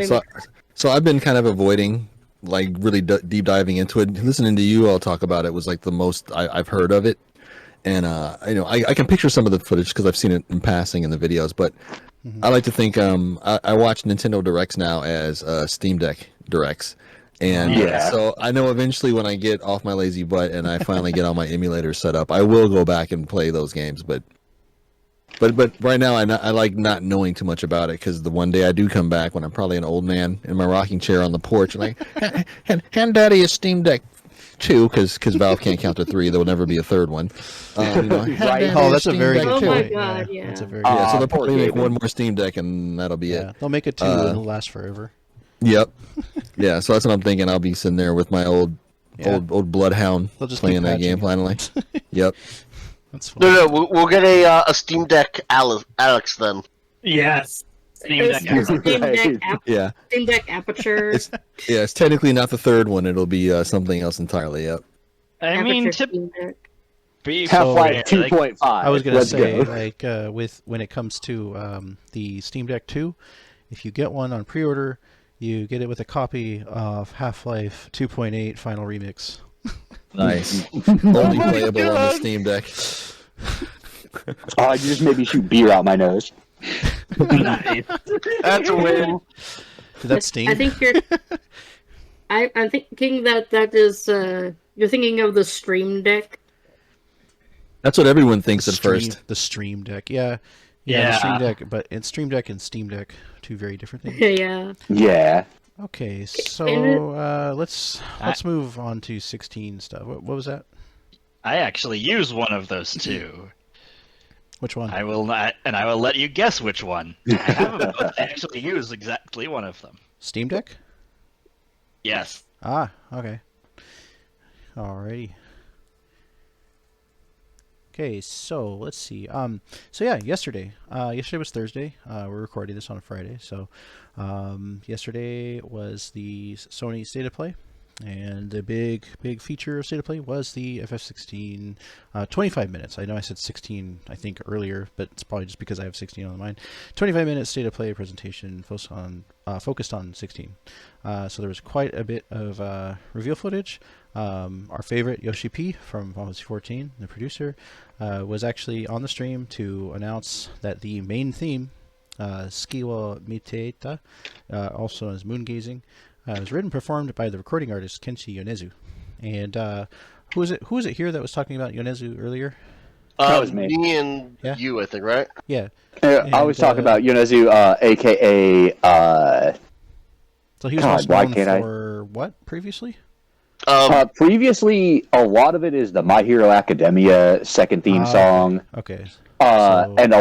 so I've been kind of avoiding like really deep diving into it. Listening to you all talk about it was like the most I've heard of it, and I can picture some of the footage because I've seen it in passing in the videos. But I like to think I watch Nintendo Directs now as Steam Deck Directs. And so I know eventually when I get off my lazy butt and I finally get all my emulators set up, I will go back and play those games. But right now I like not knowing too much about it because the one day I do come back when I'm probably an old man in my rocking chair on the porch, like hand Daddy a Steam Deck 2 because Valve can't count to 3. There will never be a third one. Right. Oh, that's a very good Oh point. my god, yeah. That's a very Yeah, so they'll poor probably make David. one more Steam Deck and that'll be it. They'll make it 2 and it'll last forever. Yep. Yeah, so that's what I'm thinking. I'll be sitting there with my old Bloodhound They'll just playing keep that game patching finally. Yep. That's fun. No, we'll get a Steam Deck Alex then. Yes. Steam Deck. Yeah. Steam Deck Aperture. It's technically not the third one. It'll be something else entirely. Yep. I mean, Aperture to Steam Deck. be Half-Life fair, like, 2.5. I was gonna Let's say, go. with when it comes to the Steam Deck 2, if you get one on pre-order, you get it with a copy of Half-Life 2.8 Final Remix. Nice. Only playable on the Steam Deck. Oh, you just made me shoot beer out my nose. nice. That's a win. Did that sting? I think you're. I'm thinking that is You're thinking of the Stream Deck? That's what everyone thinks at first. The Stream Deck, yeah, the Stream Deck, but it's Stream Deck and Steam Deck, two very different things. Yeah. Yeah. Okay, so let's move on to 16 stuff. What was that? I actually use one of those two. Which one? I will not, and I will let you guess which one. I have them both. I actually use exactly one of them. Steam Deck? Yes. Ah, okay. Alrighty. Okay, so let's see. So yeah, yesterday. Yesterday was Thursday. We're recording this on a Friday. So, yesterday was the Sony State of Play, and the big feature of State of Play was the FF16 25 minutes. I know I said 16, I think earlier, but it's probably just because I have 16 on the mind. 25-minute State of Play presentation focused on 16. So there was quite a bit of reveal footage. Our favorite Yoshi P from Final Fantasy XIV, the producer, was actually on the stream to announce that the main theme, Skiwa Miteita, also known as Moon Gazing, was written and performed by the recording artist Kenshi Yonezu. And who was it here that was talking about Yonezu earlier? That was me. Me and you, I think, right? Yeah. I was talking about Yonezu, aka. So he was most known for what previously? Previously, a lot of it is the My Hero Academia second theme song. Okay. And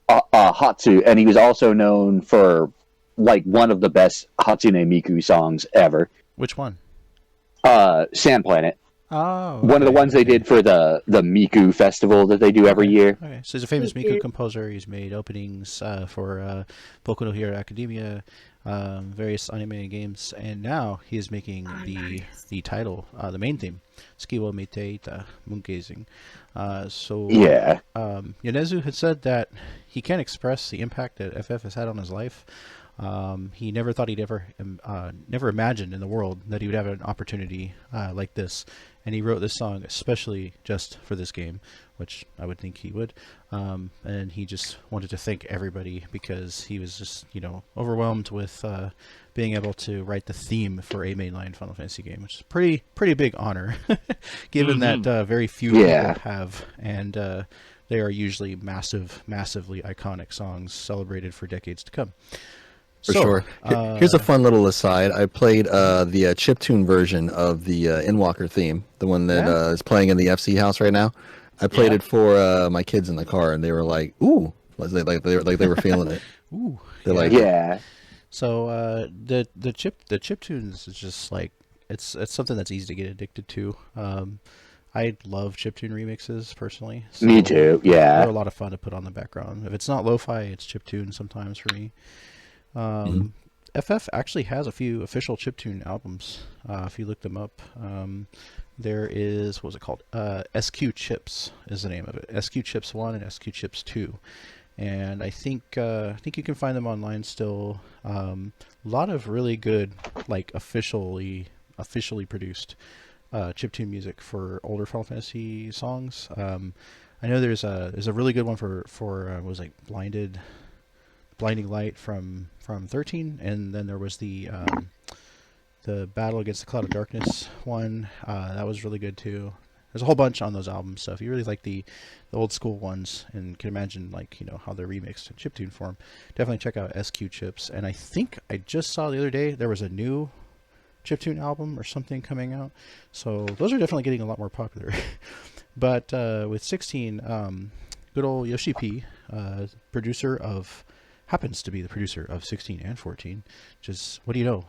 Hatsu, and he was also known for like one of the best Hatsune Miku songs ever. Which one? Sand Planet. Oh. Okay. One of the ones they did for the Miku festival that they do every year. Okay, so he's a famous Miku composer. He's made openings for Boku no Hero Academia, various anime games, and now he is making the title, the main theme, Skiwa Miteita, Moon Gazing. Yonezu had said that he can't express the impact that FF has had on his life. He never thought he'd never imagined in the world that he would have an opportunity like this, and he wrote this song especially just for this game, which I would think he would. And he just wanted to thank everybody because he was just, overwhelmed with being able to write the theme for a mainline Final Fantasy game, which is a pretty big honor, given that very few people have, and they are usually massively iconic songs celebrated for decades to come. For sure. Here's a fun little aside. I played the chiptune version of the Endwalker theme, the one that is playing in the FC house right now. I played it for my kids in the car, and they were like, "Ooh!" Like they were feeling it. Ooh. They're like, "Yeah." So the chiptunes is just like it's something that's easy to get addicted to. I love chiptune remixes personally. So me too. Yeah, they're a lot of fun to put on the background. If it's not lo-fi, it's chiptune sometimes for me. FF actually has a few official chiptune albums. If you look them up, there is, what was it called? SQ Chips is the name of it. SQ Chips 1 and SQ Chips 2. And I think you can find them online still. A lot of really good, like officially produced chiptune music for older Final Fantasy songs. I know there's a really good one for what was it, Blinding Light from 13, and then there was the Battle Against the Cloud of Darkness one. That was really good too. There's a whole bunch on those albums, so if you really like the old school ones and can imagine how they're remixed in chiptune form, definitely check out SQ Chips. And I think I just saw the other day there was a new chiptune album or something coming out, so those are definitely getting a lot more popular. But with 16, good old Yoshi P, happens to be the producer of 16 and 14. Just, what do you know?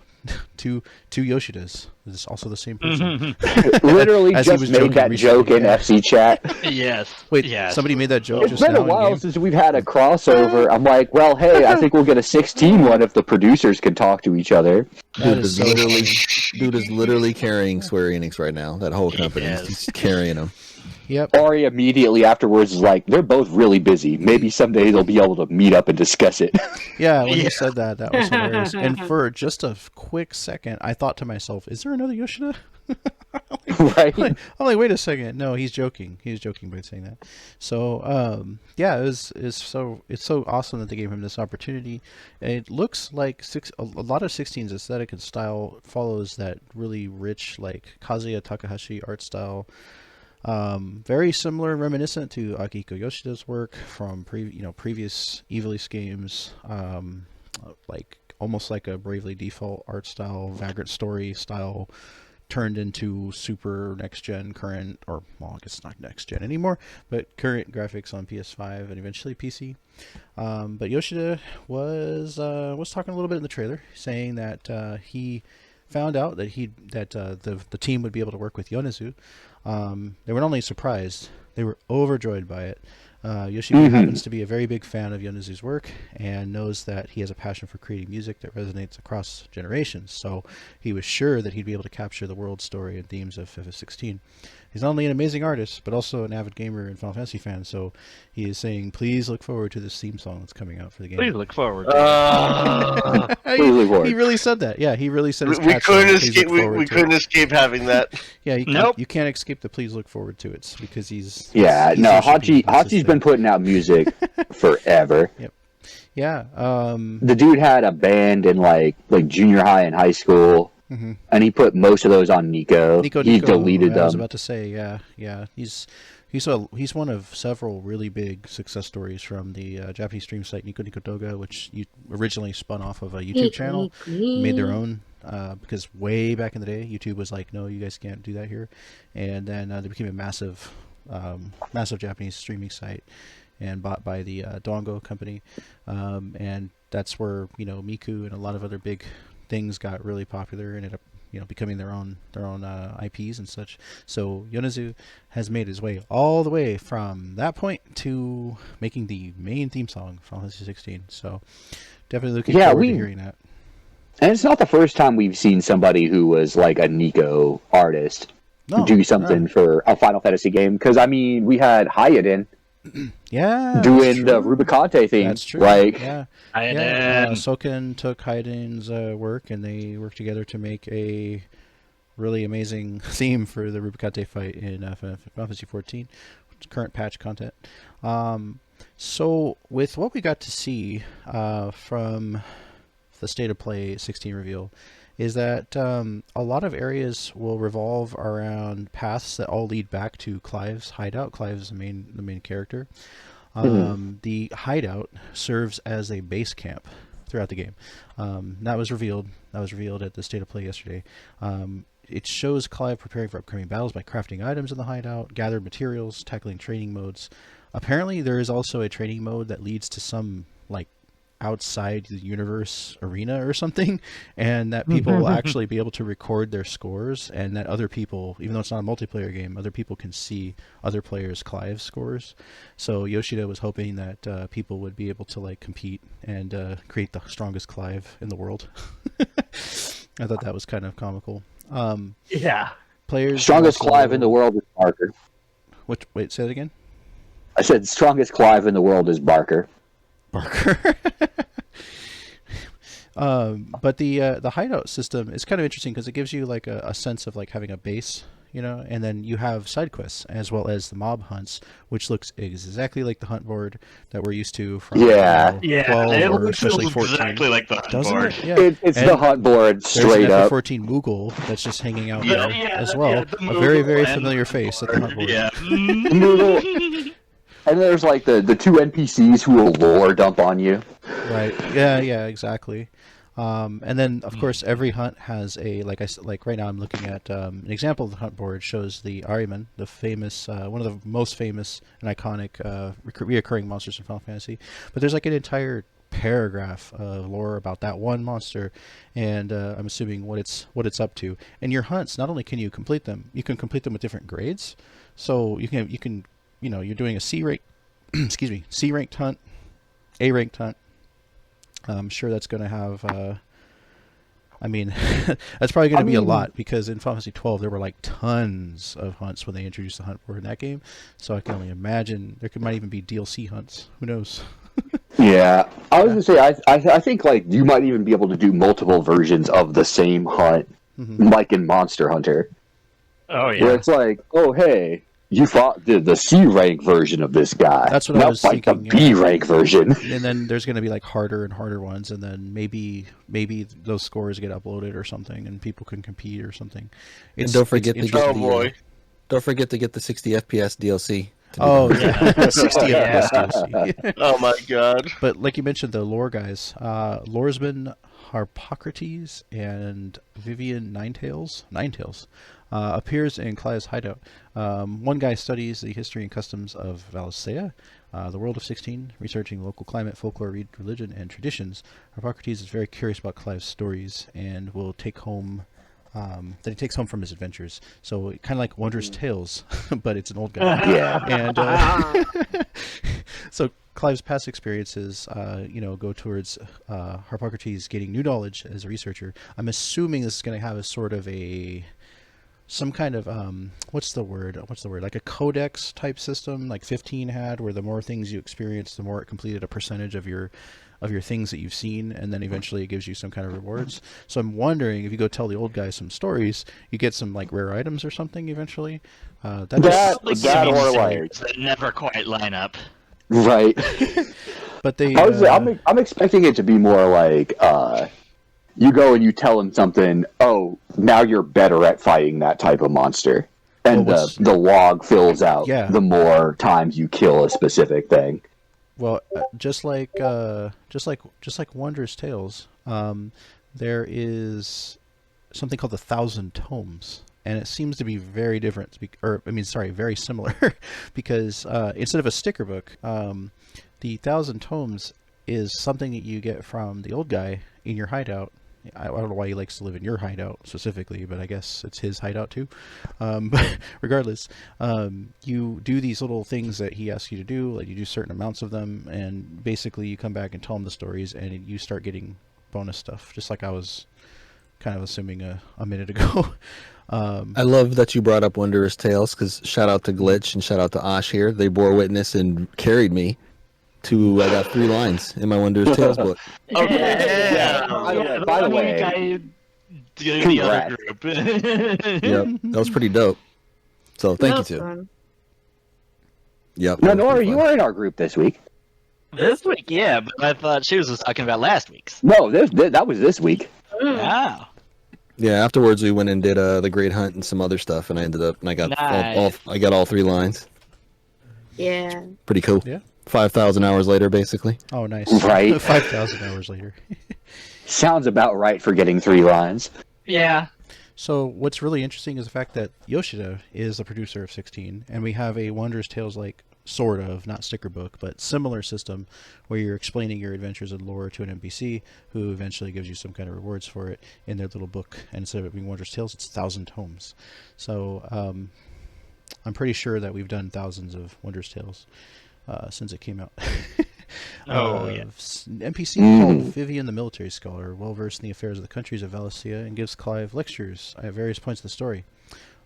two Yoshidas. Is also the same person. Literally just made that joke in FC chat. Yes. Wait, yes. Somebody made that joke It's just been now a while in-game? since we've had a crossover. I'm like, well, hey, I think we'll get a 16 one if the producers can talk to each other. dude is literally carrying Square Enix right now. That whole company, he's carrying them. Yep. Ari immediately afterwards is like, they're both really busy. Maybe someday they'll be able to meet up and discuss it. Yeah, when he said that, that was hilarious. And for just a quick second, I thought to myself, is there another Yoshida? Right? I'm like, wait a second. No, he's joking. He's joking by saying that. So, yeah, it's so awesome that they gave him this opportunity. It looks like a lot of 16's aesthetic and style follows that really rich, like Kazuya Takahashi art style. Very similar, reminiscent to Akihiko Yoshida's work from previous Ivalice games, like almost like a Bravely Default art style, Vagrant Story style, turned into super next gen current, or well, I guess it's not next gen anymore, but current graphics on PS5 and eventually PC. But Yoshida was talking a little bit in the trailer, saying that he found out that the team would be able to work with Yonezu. They were not only surprised, they were overjoyed by it. Yoshida happens to be a very big fan of Yonezu's work and knows that he has a passion for creating music that resonates across generations. So he was sure that he'd be able to capture the world story and themes of FF16. He's not only an amazing artist, but also an avid gamer and Final Fantasy fan. So he is saying, please look forward to this theme song that's coming out for the game. Please look forward to it. He really said that. Yeah, he really said his We catchphrase, couldn't "Please escape. look forward We to couldn't it." escape having that. Yeah, Nope. you can't escape the "please look forward to it" because he's Yeah, he's no, Yoshi Hachi's been putting out music forever. Yep. Yeah. The dude had a band in like junior high and high school, and he put most of those on Nico. He deleted them. I was about to say, yeah. He's one of several really big success stories from the Japanese stream site Nico Nico Doga, which originally spun off of a YouTube channel, made their own. Because way back in the day, YouTube was like, no, you guys can't do that here, and then they became a massive Japanese streaming site, and bought by the Dongo company, and that's where Miku and a lot of other big things got really popular and ended up becoming their own IPs and such. So Yonezu has made his way all the way from that point to making the main theme song for Final Fantasy 16. So definitely looking forward to hearing that. And it's not the first time we've seen somebody who was like a Nico artist do something for a Final Fantasy game. Because I mean, we had Hayden doing the Rubicante thing. That's true. Like, Soken took Hayden's work, and they worked together to make a really amazing theme for the Rubicante fight in Final Fantasy XIV, current patch content. So with what we got to see from the State of Play 16 reveal, is that a lot of areas will revolve around paths that all lead back to Clive's hideout. Clive is the main character. The hideout serves as a base camp throughout the game. That was revealed at the State of Play yesterday. It shows Clive preparing for upcoming battles by crafting items in the hideout, gathered materials, tackling training modes. Apparently, there is also a training mode that leads to some outside the universe arena or something, and that people will actually be able to record their scores, and that other people, even though it's not a multiplayer game, other people can see other players' Clive scores. So Yoshida was hoping that people would be able to compete and create the strongest Clive in the world. I thought that was kind of comical. Players strongest Clive in the world is Barker. Wait, say that again? I said strongest Clive in the world is Barker. But the hideout system is kind of interesting because it gives you a sense of having a base, and then you have side quests as well as the mob hunts, which looks exactly like the hunt board that we're used to from 12 or especially 14. Exactly like the hunt Doesn't board. it? Yeah. It's the hunt board straight there's an up. FF14 Moogle that's just hanging out there as well. A very, very familiar face at the hunt board. Yeah. Moogle. And there's the two NPCs who will lore dump on you. Right. Yeah, exactly. And then of course every hunt has a like right now I'm looking at an example of the hunt board shows the Ahriman, the famous one of the most famous and iconic reoccurring monsters in Final Fantasy. But there's an entire paragraph of lore about that one monster, and I'm assuming what it's up to. And your hunts, not only can you complete them, you can complete them with different grades. So you can you're doing a C rank, C ranked hunt, A ranked hunt. I'm sure that's going to have I mean, that's probably going to be a lot because in Final Fantasy 12 there were like tons of hunts when they introduced the hunt board in that game. So I can only imagine might even be DLC hunts. Who knows? Yeah, I was gonna say I think like you might even be able to do multiple versions of the same hunt, like in Monster Hunter, Oh yeah. where it's like, oh hey, you fought the C rank version of this guy. That's what now I was fight thinking. the B rank version. And then there's going to be like harder and harder ones, and then maybe those scores get uploaded or something, and people can compete or something. And don't forget to Oh boy. Don't forget to get the 60 FPS DLC. Oh yeah, 60 FPS DLC. Oh my god. But like you mentioned, the lore guys, Loresman Harpocrates and Vivian Ninetails appears in Clive's hideout. One guy studies the history and customs of Valisea, the world of 16, researching local climate, folklore, religion, and traditions. Harpocrates is very curious about Clive's stories and will take home that he takes home from his adventures. So kind of like Wondrous Tales, but it's an old guy. Yeah. And so Clive's past experiences, go towards Harpocrates getting new knowledge as a researcher. I'm assuming this is going to have a sort of some kind of what's the word? Like a codex type system, like 15 had, where the more things you experience, the more it completed a percentage of your things that you've seen, and then eventually it gives you some kind of rewards. So I'm wondering if you go tell the old guy some stories, you get some like rare items or something eventually. That or like that never quite line up. Right. But they. I'm expecting it to be more like you go and you tell him something. Oh, now you're better at fighting that type of monster, and the log fills out the more times you kill a specific thing. Well, just like Wondrous Tales, there is something called the 1,000 Tomes, and it seems to be very different. Very similar, because instead of a sticker book, the 1,000 Tomes is something that you get from the old guy in your hideout. I don't know why he likes to live in your hideout specifically, but I guess it's his hideout too. But regardless, you do these little things that he asks you to do, like you do certain amounts of them, and basically you come back and tell him the stories, and you start getting bonus stuff, just like I was kind of assuming a minute ago. I love that you brought up Wondrous Tales, because shout out to Glitch and shout out to Osh here. They bore witness and carried me to, I got 3 lines in my Wondrous Tales book. Okay. Yeah. By the way, I do the other group. Yep, that was pretty dope. So thank you too. Fun. Yep. No, Nora, you were in our group this week. This week, yeah, but I thought she was talking about last week's. No, that was this week. Oh. Yeah, afterwards we went and did the Great Hunt and some other stuff, and I ended up, and I got I got all 3 lines. Yeah. Pretty cool. Yeah. 5,000 hours later, basically. Oh, nice. Right. 5,000 hours later. Sounds about right for getting 3 lines. Yeah. So what's really interesting is the fact that Yoshida is the producer of 16, and we have a Wondrous Tales like sort of, not sticker book, but similar system where you're explaining your adventures and lore to an NPC who eventually gives you some kind of rewards for it in their little book. And instead of it being Wondrous Tales, it's 1,000 tomes. So I'm pretty sure that we've done thousands of Wondrous Tales since it came out. NPC called Vivian the Military Scholar, well versed in the affairs of the countries of Valisea, and gives Clive lectures at various points of the story.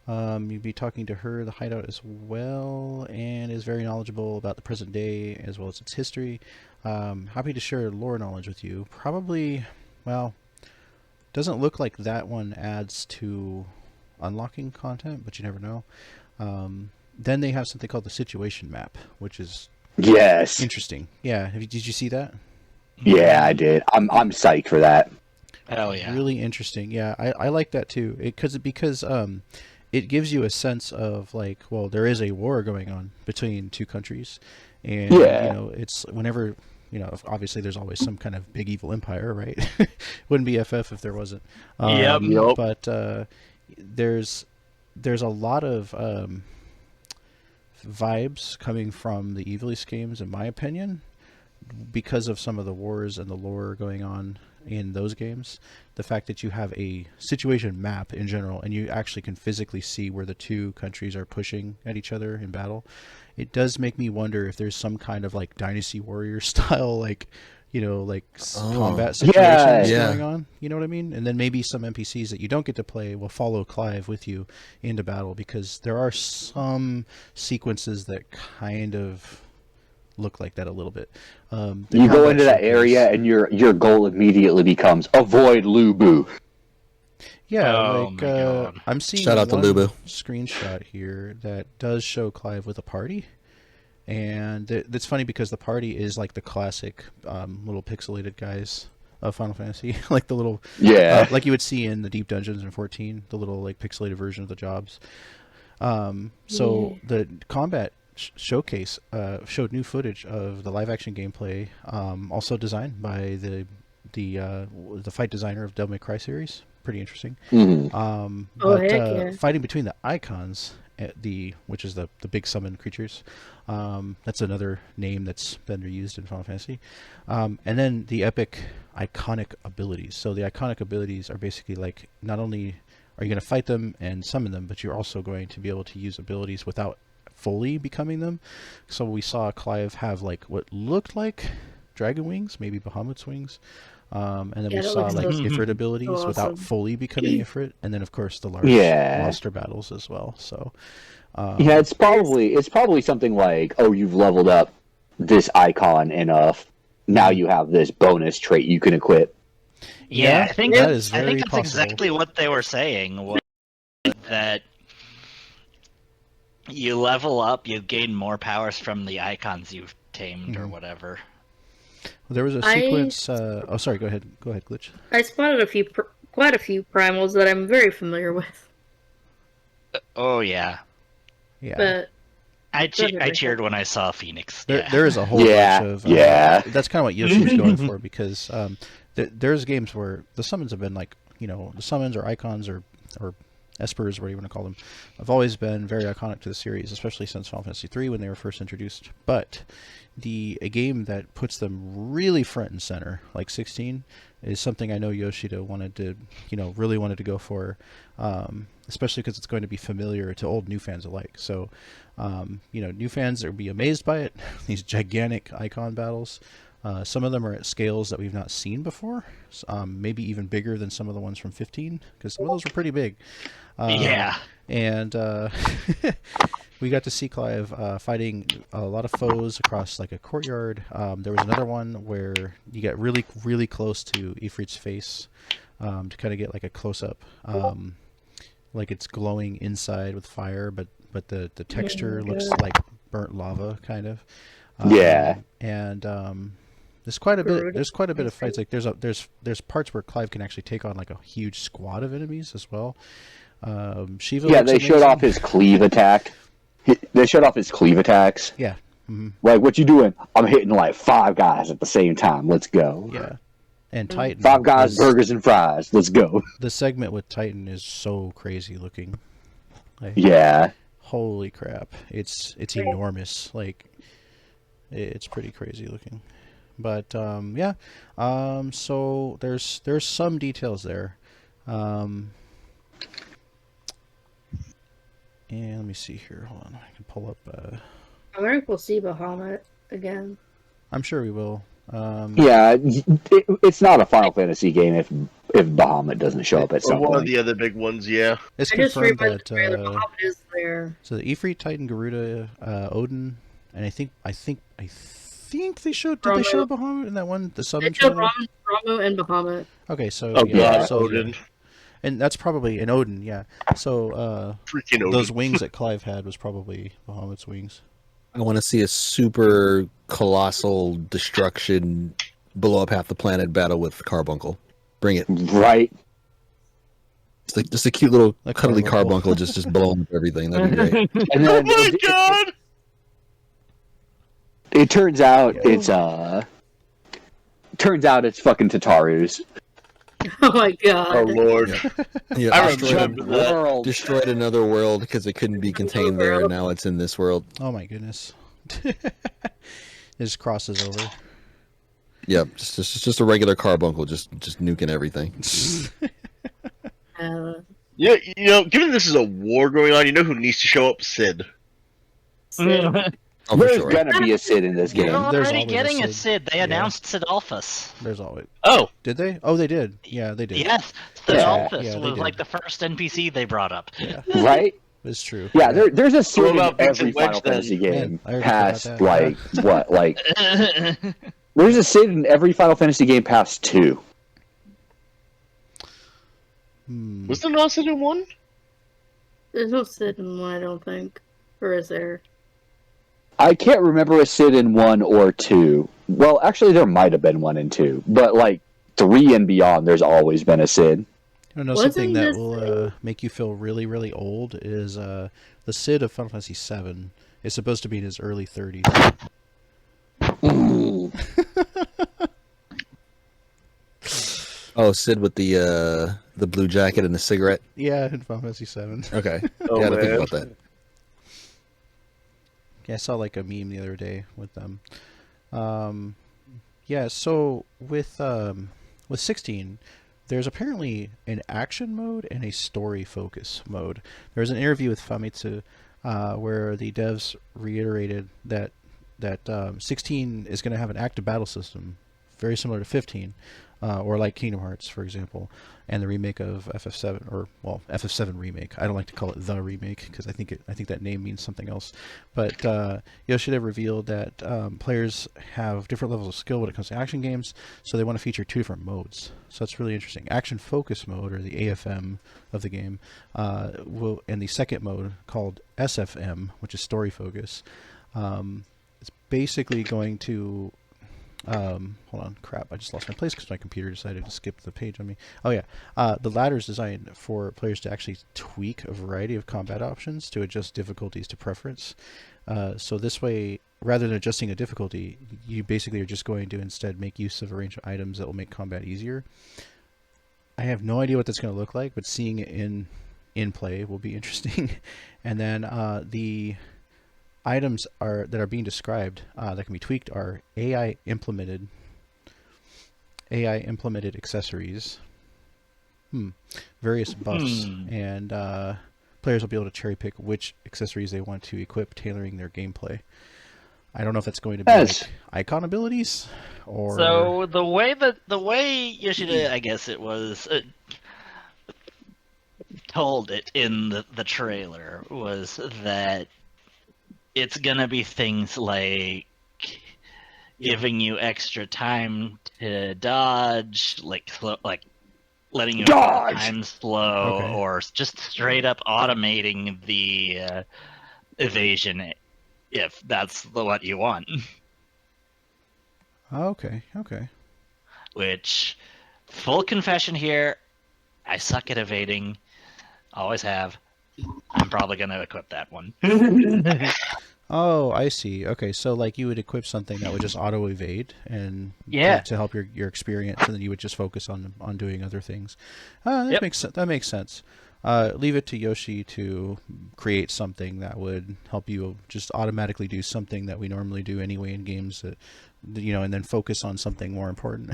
You'd be talking to her, the hideout, as well, and is very knowledgeable about the present day as well as its history. Happy to share lore knowledge with you. Probably, well, doesn't look like that one adds to unlocking content, but you never know. Then they have something called the situation map, which is interesting. Yeah, did you see that? Yeah, I did. I'm psyched for that. Hell yeah. Really interesting. Yeah, I like that too. Because it gives you a sense of like, well, there is a war going on between 2 countries, and it's whenever obviously there's always some kind of big evil empire, right? Wouldn't be FF if there wasn't. Yep. But there's a lot of vibes coming from the Evilise games, in my opinion, because of some of the wars and the lore going on in those games. The fact that you have a situation map in general, and you actually can physically see where the 2 countries are pushing at each other in battle, it does make me wonder if there's some kind of like Dynasty Warrior style, like like Oh. combat situations Yeah. going on. You know what I mean? And then maybe some NPCs that you don't get to play will follow Clive with you into battle, because there are some sequences that kind of look like that a little bit. The You go combat into that showcase- area and your goal immediately becomes avoid Lubu. Yeah, Oh like my God. I'm seeing Shout out to one Lubu. screenshot here that does show Clive with a party, and that's funny because the party is like the classic little pixelated guys of Final Fantasy, like the little Yeah. like you would see in the deep dungeons in 14, the little like pixelated version of the jobs. So the combat showcase showed new footage of the live action gameplay, also designed by the fight designer of Devil May Cry series. Pretty interesting. heck yeah. Fighting between the icons, which is the big summon creatures, that's another name that's been reused in Final Fantasy. And then the epic iconic abilities. So the iconic abilities are basically like, not only are you going to fight them and summon them, but you're also going to be able to use abilities without fully becoming them. So we saw Clive have like what looked like dragon wings, maybe Bahamut's wings. And then we that saw looks like so Ifrit abilities awesome. without fully becoming Ifrit, and then of course the large monster battles as well. So Yeah, it's probably something like, oh, you've leveled up this icon enough. Now you have this bonus trait you can equip. Yeah, I think that is I very think that's possible. exactly what they were saying. Was that you level up, you gain more powers from the icons you've tamed or whatever. There was a sequence. Oh, sorry. Go ahead, Glitch. I spotted quite a few primals that I'm very familiar with. Oh yeah, Yeah, But I Go ahead, Rico. cheered when I saw Phoenix. there, Yeah. there is a whole Yeah, bunch of. yeah. That's kind of what Yoshi's going for, because there's games where the summons have been like, the summons or icons or espers, whatever you want to call them, have always been very iconic to the series, especially since Final Fantasy III when they were first introduced. But a game that puts them really front and center, like 16, is something I know Yoshida really wanted to go for, especially because it's going to be familiar to old new fans alike. So, new fans will be amazed by it. These gigantic icon battles. Some of them are at scales that we've not seen before, maybe even bigger than some of the ones from 15, because some of those were pretty big. Yeah. And we got to see Clive fighting a lot of foes across like a courtyard. There was another one where you get really, really close to Ifrit's face to kind of get like a close-up. Like it's glowing inside with fire, but the texture looks like burnt lava, kind of. Yeah. And there's quite a bit. There's quite a bit of fights. Like there's parts where Clive can actually take on like a huge squad of enemies as well. Shiva. Yeah, looks they showed amazing. off his cleave attack. They showed off his cleave attacks. Yeah. Like, what you doing? I'm hitting like 5 guys at the same time. Let's go. Yeah. And Titan. 5 guys, burgers and fries. Let's go. The segment with Titan is so crazy looking. Like, Yeah. holy crap! It's enormous. Like, it's pretty crazy looking. But yeah. So there's some details there. And let me see here. Hold on. I can pull up. I wonder if we'll see Bahamut again. I'm sure we will. Yeah, it's not a Final Fantasy game if Bahamut doesn't show up at some One of point. the other big ones, yeah. It's I just confirmed realized that the trailer Bahamut is there. so the Ifrit, Titan, Garuda, Odin, and I think they showed. Did they show Bahamut in that one? The They summon showed trailer? Ramu and Bahamut. Okay, so Oh, yeah, God, so, Odin. and that's probably an Odin, yeah. So Freaking Odin. those wings that Clive had was probably Bahamut's wings. I want to see a super colossal destruction, blow up half the planet battle with Carbuncle. Bring it. Right? It's like just a cute little Like cuddly Carbuncle. Carbuncle just blowing up everything. That'd be great. And then Oh my god! it turns out it's fucking Tataru's. Oh my god. Oh lord. Yeah, I destroyed, remember that. World. destroyed another world because it couldn't be contained there, and now it's in this world. Oh my goodness. It just crosses over. Yep, just a regular Carbuncle, just nuking everything. Yeah, given this is a war going on, you know who needs to show up? Sid. Sid. Oh, for There's sure. gonna be a Sid in this You're game. There's already always a getting a Sid. Sid. They Yeah. announced Sidolphus. There's always. Oh, Did they? Oh, they did. Yeah, they did. Yes, Yeah. Sidolphus Yeah, they was like did. the first NPC they brought up. Yeah, Right? it's true. Yeah, there's a Sid What in about every Vincent Wedge, Final then? Fantasy Man, game. I already Past forgot that. like what? Like there's a Sid in every Final Fantasy game past 2. was there not Sid in 1? There's no Sid in one, I don't think. Or is there? I can't remember a Sid in 1 or 2. Well, actually, there might have been 1 and 2, but like 3 and beyond, there's always been a Sid. You know, Wasn't something that this will make you feel really, really old is the Sid of Final Fantasy VII is supposed to be in his early 30s. Oh, Sid with the blue jacket and the cigarette. Yeah, in Final Fantasy VII. Okay. Oh, yeah, I had to think man. about that. Yeah, I saw like a meme the other day with them. Yeah, so with 16, there's apparently an action mode and a story focus mode. There was an interview with Famitsu where the devs reiterated that 16 is going to have an active battle system very similar to 15, or like Kingdom Hearts, for example, and the remake of FF7, or well, FF7 remake. I don't like to call it the remake because I think that name means something else. But Yoshida revealed that players have different levels of skill when it comes to action games, so they want to feature 2 different modes. So that's really interesting. Action focus mode, or the AFM of the game, and the second mode called SFM, which is story focus. It's basically going to hold on, crap, I just lost my place because my computer decided to skip the page on me. Oh yeah, the ladder is designed for players to actually tweak a variety of combat options to adjust difficulties to preference. So this way, rather than adjusting a difficulty, you basically are just going to instead make use of a range of items that will make combat easier. I have no idea what that's going to look like, but seeing it in play will be interesting. And then the items that are being described that can be tweaked are AI implemented accessories, various buffs, and players will be able to cherry pick which accessories they want to equip, tailoring their gameplay. I don't know if that's going to be like icon abilities or. So the way Yoshida, I guess it was told it in the trailer was that it's gonna be things like giving you extra time to dodge, like letting you Dodge! time slow, Okay. or just straight up automating the evasion if that's what you want. Okay. Which, full confession here, I suck at evading. Always have. I'm probably gonna equip that one. Oh, I see. Okay, so like you would equip something that would just auto evade and Yeah. to help your experience, and then you would just focus on doing other things. That Yep. makes sense. Leave it to Yoshi to create something that would help you just automatically do something that we normally do anyway in games, that and then focus on something more important.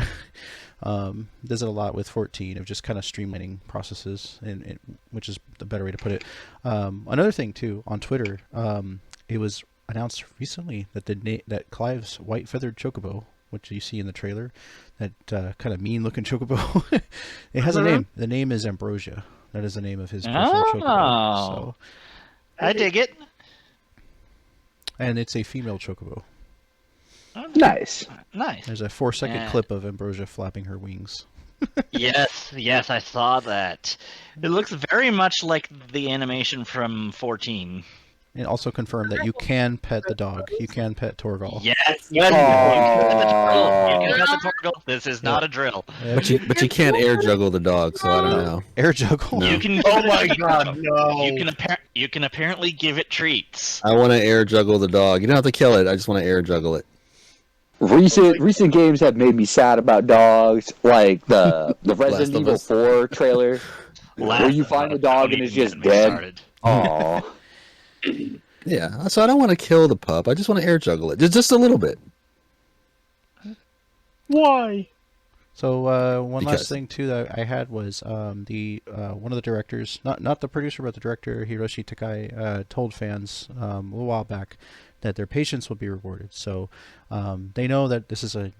Does it a lot with 14 of just kind of streamlining processes, and which is the better way to put it. Another thing too, on Twitter, it was announced recently that that Clive's white-feathered chocobo, which you see in the trailer, that kind of mean-looking chocobo, it has a name. The name is Ambrosia. That is the name of his personal chocobo. So, I dig it. and it's a female chocobo. Nice. Nice. There's a 4-second Yeah. clip of Ambrosia flapping her wings. Yes, I saw that. It looks very much like the animation from 14. And also confirmed that you can pet the dog. You can pet Torgal. Yes, Yeah. you can pet the turtle. This is not a drill. But you can't air juggle the dog, so I don't know. Air juggle. No. You can. Oh my god, no. You can apparently give it treats. I want to air juggle the dog. You don't have to kill it. I just want to air juggle it. Recent games have made me sad about dogs, like the Last Resident of Evil Us. 4 trailer, where you find the dog and it's just dead. Aww. Yeah, so I don't want to kill the pup. I just want to air juggle it, just a little bit. Why? So one Because- last thing too that I had was the one of the directors, not the producer, but the director, Hiroshi Takai, told fans a little while back that their patience will be rewarded. So they know that this is a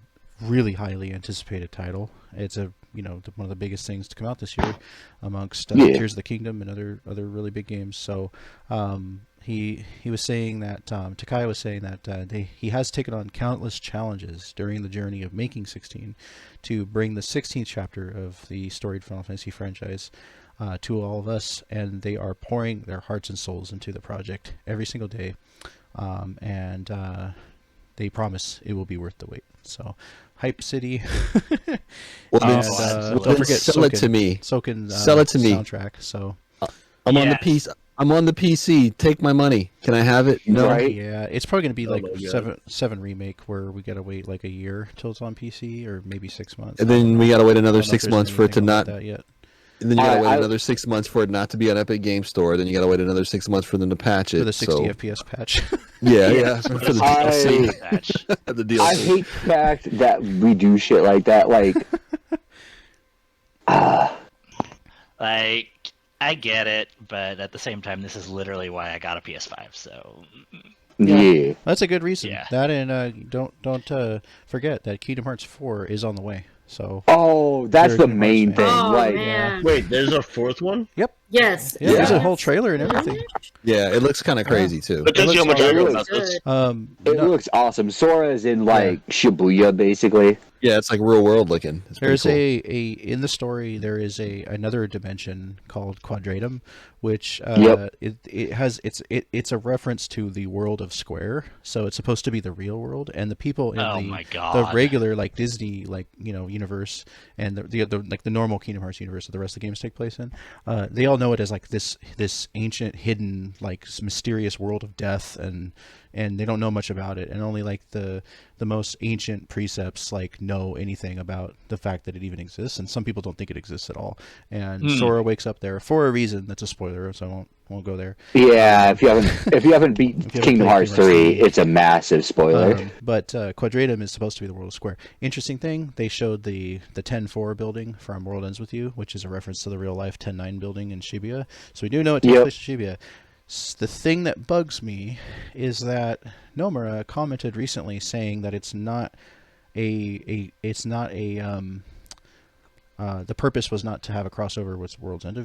really highly anticipated title. It's a one of the biggest things to come out this year amongst Tears of the Kingdom and other really big games. So he was saying that Takai was saying that he has taken on countless challenges during the journey of making 16 to bring the 16th chapter of the storied Final Fantasy franchise to all of us, and they are pouring their hearts and souls into the project every single day, and they promise it will be worth the wait. So, Hype City. Well, And, don't forget sell it to me. Soken, Sell it to me. soundtrack. So I'm on the PC. I'm on the PC. Take my money. Can I have it? No. Right. yeah, it's probably going to be like my God. 7 remake, where we got to wait like a year till it's on PC, or maybe 6 months. And then we gotta wait I another don't know if 6 there's months for it to anything about not. that yet. And then you gotta wait I- another 6 months for it not to be on Epic Game Store. Then you gotta wait another 6 months for them to patch it. For the 60 so, FPS patch. yeah, for the DLC. Patch. The DLC. I hate the fact that we do shit like that. Like, Like, I get it, but at the same time, this is literally why I got a PS5. So, yeah. That's a good reason. Yeah. That and don't forget that Kingdom Hearts 4 is on the way. So Oh, that's You're a the Kingdom main Hearts thing. fan. Oh like, man. Wait, there's a fourth one? Yes. yeah, there's a Yeah. whole trailer and everything. Yeah, it looks kind of crazy too. But tells you how much I know about Good. this. it No- looks awesome. Sora is in like Shibuya, basically. Yeah, it's like real world looking. It's pretty There's cool. in the story there is another dimension called Quadratum, which Yep. it's a reference to the world of Square, so it's supposed to be the real world, and the people in Oh the my the God. regular like Disney universe and the like the normal Kingdom Hearts universe that the rest of the games take place in, they all know it as like this ancient hidden like mysterious world of death, and they don't know much about it, and only like the most ancient precepts like know anything about the fact that it even exists, and some people don't think it exists at all. And Sora wakes up there for a reason that's a spoiler, so I won't go there. Yeah, if you haven't beat If you haven't Kingdom played Hearts Kingdom Hearts 3, it's a massive spoiler. But Quadratum is supposed to be the world of Square. Interesting thing, they showed the 10-4 building from World Ends With You, which is a reference to the real life 10-9 building in Shibuya. So we do know it takes Yep. place in Shibuya. The thing that bugs me is that Nomura commented recently saying that it's not the purpose was not to have a crossover with World Ends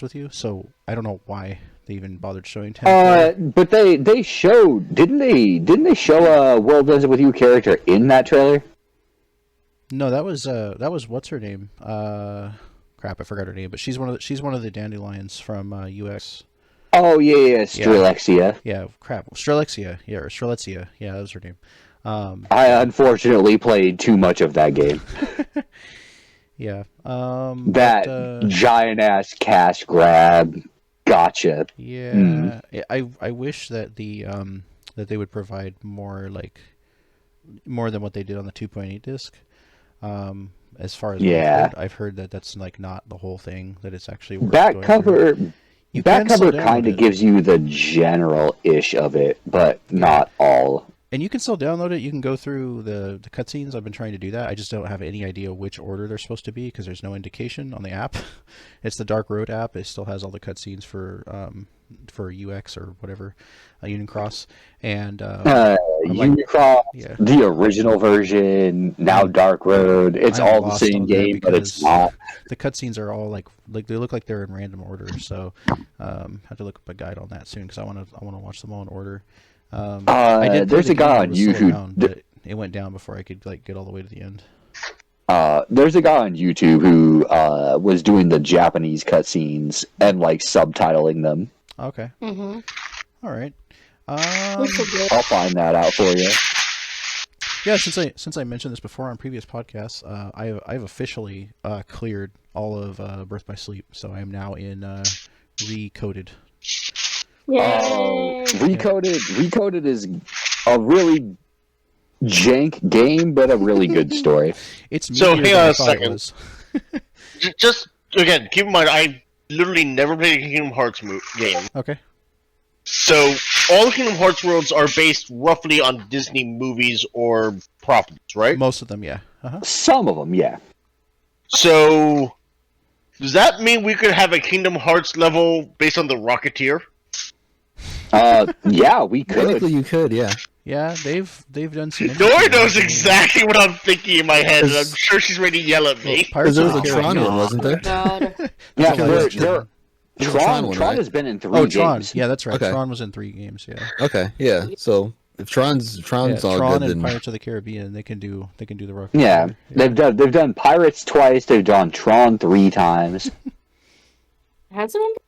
With You. So I don't know why they even bothered showing 10. But they showed, didn't they show a World Ends With You character in that trailer? No, that was what's her name? Crap, I forgot her name. But she's one of the dandelions from UX. Oh yeah, Strelexia. Yeah, crap, Strelexia. Yeah, or Strelitzia. Yeah, that was her name. I unfortunately played too much of that game. Yeah. That giant ass cash grab. Gotcha. Yeah. I wish that that they would provide more than what they did on the 2.8 disc. As far as Yeah. I've heard that that's like not the whole thing. That it's actually worth Back going cover. through. You Back can slow cover down kind a of bit. gives you the general ish of it, but not all. And you can still download it. You can go through the cutscenes. I've been trying to do that. I just don't have any idea which order they're supposed to be because there's no indication on the app. It's the Dark Road app. It still has all the cutscenes for UX or whatever, Union Cross. And like- Unicross, Yeah. the original version, now Dark Road. It's I'm all the lost same on that game, but it's because not. The cutscenes are all like they look like they're in random order. So have to look up a guide on that soon because I want to watch them all in order. I did play There's the a guy game, on it was slowed YouTube. down, but it went down before I could get all the way to the end. There's a guy on YouTube who was doing the Japanese cutscenes and like subtitling them. Okay, Mm-hmm. all right. I'll find that out for you. Yeah, since I mentioned this before on previous podcasts, I've officially cleared all of Birth by Sleep, so I am now in Recoded. Yay! Recoded is a really jank game, but a really good story. It's So, meatier hang than on I a thought it second. was. Just, again, keep in mind, I literally never played a Kingdom Hearts game. Okay. So, all the Kingdom Hearts worlds are based roughly on Disney movies or properties, right? Most of them, yeah. Uh-huh. Some of them, yeah. So, does that mean we could have a Kingdom Hearts level based on the Rocketeer? Yeah, we could. Technically, you could, yeah. Yeah, they've done some. Nora knows exactly what I'm thinking in my head, and I'm sure she's ready to yell at me. Pirates There of was the a Caribbean. Tron one, wasn't there? God. Yeah, Okay, they're, that's true. they're, There's a Tron one, Tron right? has been in 3 Oh, games. Tron. Yeah, that's right. Okay. Tron was in 3 games. Yeah. Okay, yeah. So if Tron's Yeah, all Tron good, and then Pirates of the Caribbean, they can do the rock. Yeah, they've done Pirates twice. They've done Tron 3 times. Has it?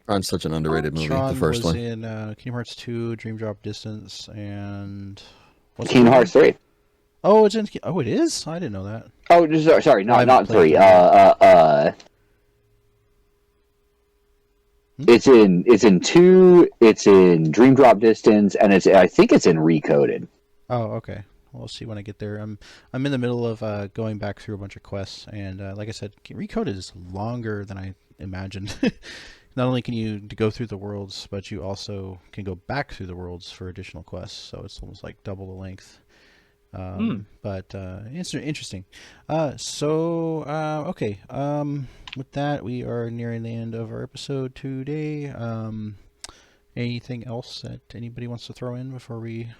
Tron's such an underrated movie. Tron The first was one. in Kingdom Hearts 2, Dream Drop Distance, and what's the Kingdom other Hearts one? 3. Oh, it's in. Oh, it is. I didn't know that. Oh, sorry, I not haven't 3. played It's in 2. It's in Dream Drop Distance, and I think it's in Recoded. Oh, okay. Well, we'll see when I get there. I'm in the middle of going back through a bunch of quests, and like I said, Recoded is longer than I imagined. Not only can you go through the worlds, but you also can go back through the worlds for additional quests. So it's almost like double the length. But it's interesting. Okay. With that, we are nearing the end of our episode today. Anything else that anybody wants to throw in before we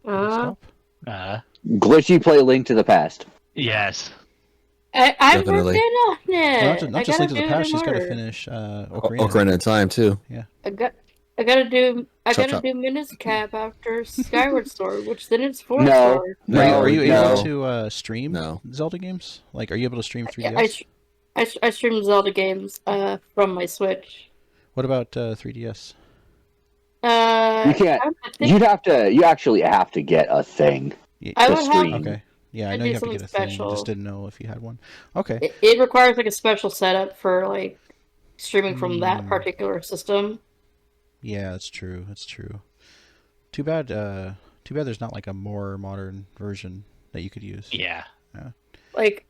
stop? Glitchy play Link to the Past. Yes. I'm working Definitely. on it. Well, not just Link to the Past. She's got to to finish Ocarina. Ocarina of Time too. I gotta do Chop. Minas Cap after Skyward Sword, which then it's 4 No. Sword. Are you No. able to stream No. Zelda games? Like, are you able to stream 3DS? Yeah, I stream Zelda games from my Switch. What about 3DS? You can't. I think You actually have to get a thing. I to would have. stream. Okay. Yeah, I I'd know do you have to get a something thing. special. Just didn't know if you had one. Okay. It requires like a special setup for like streaming from that particular system. Yeah, that's true. That's true. Too bad. Too bad. There's not like a more modern version that you could use. Yeah. Like,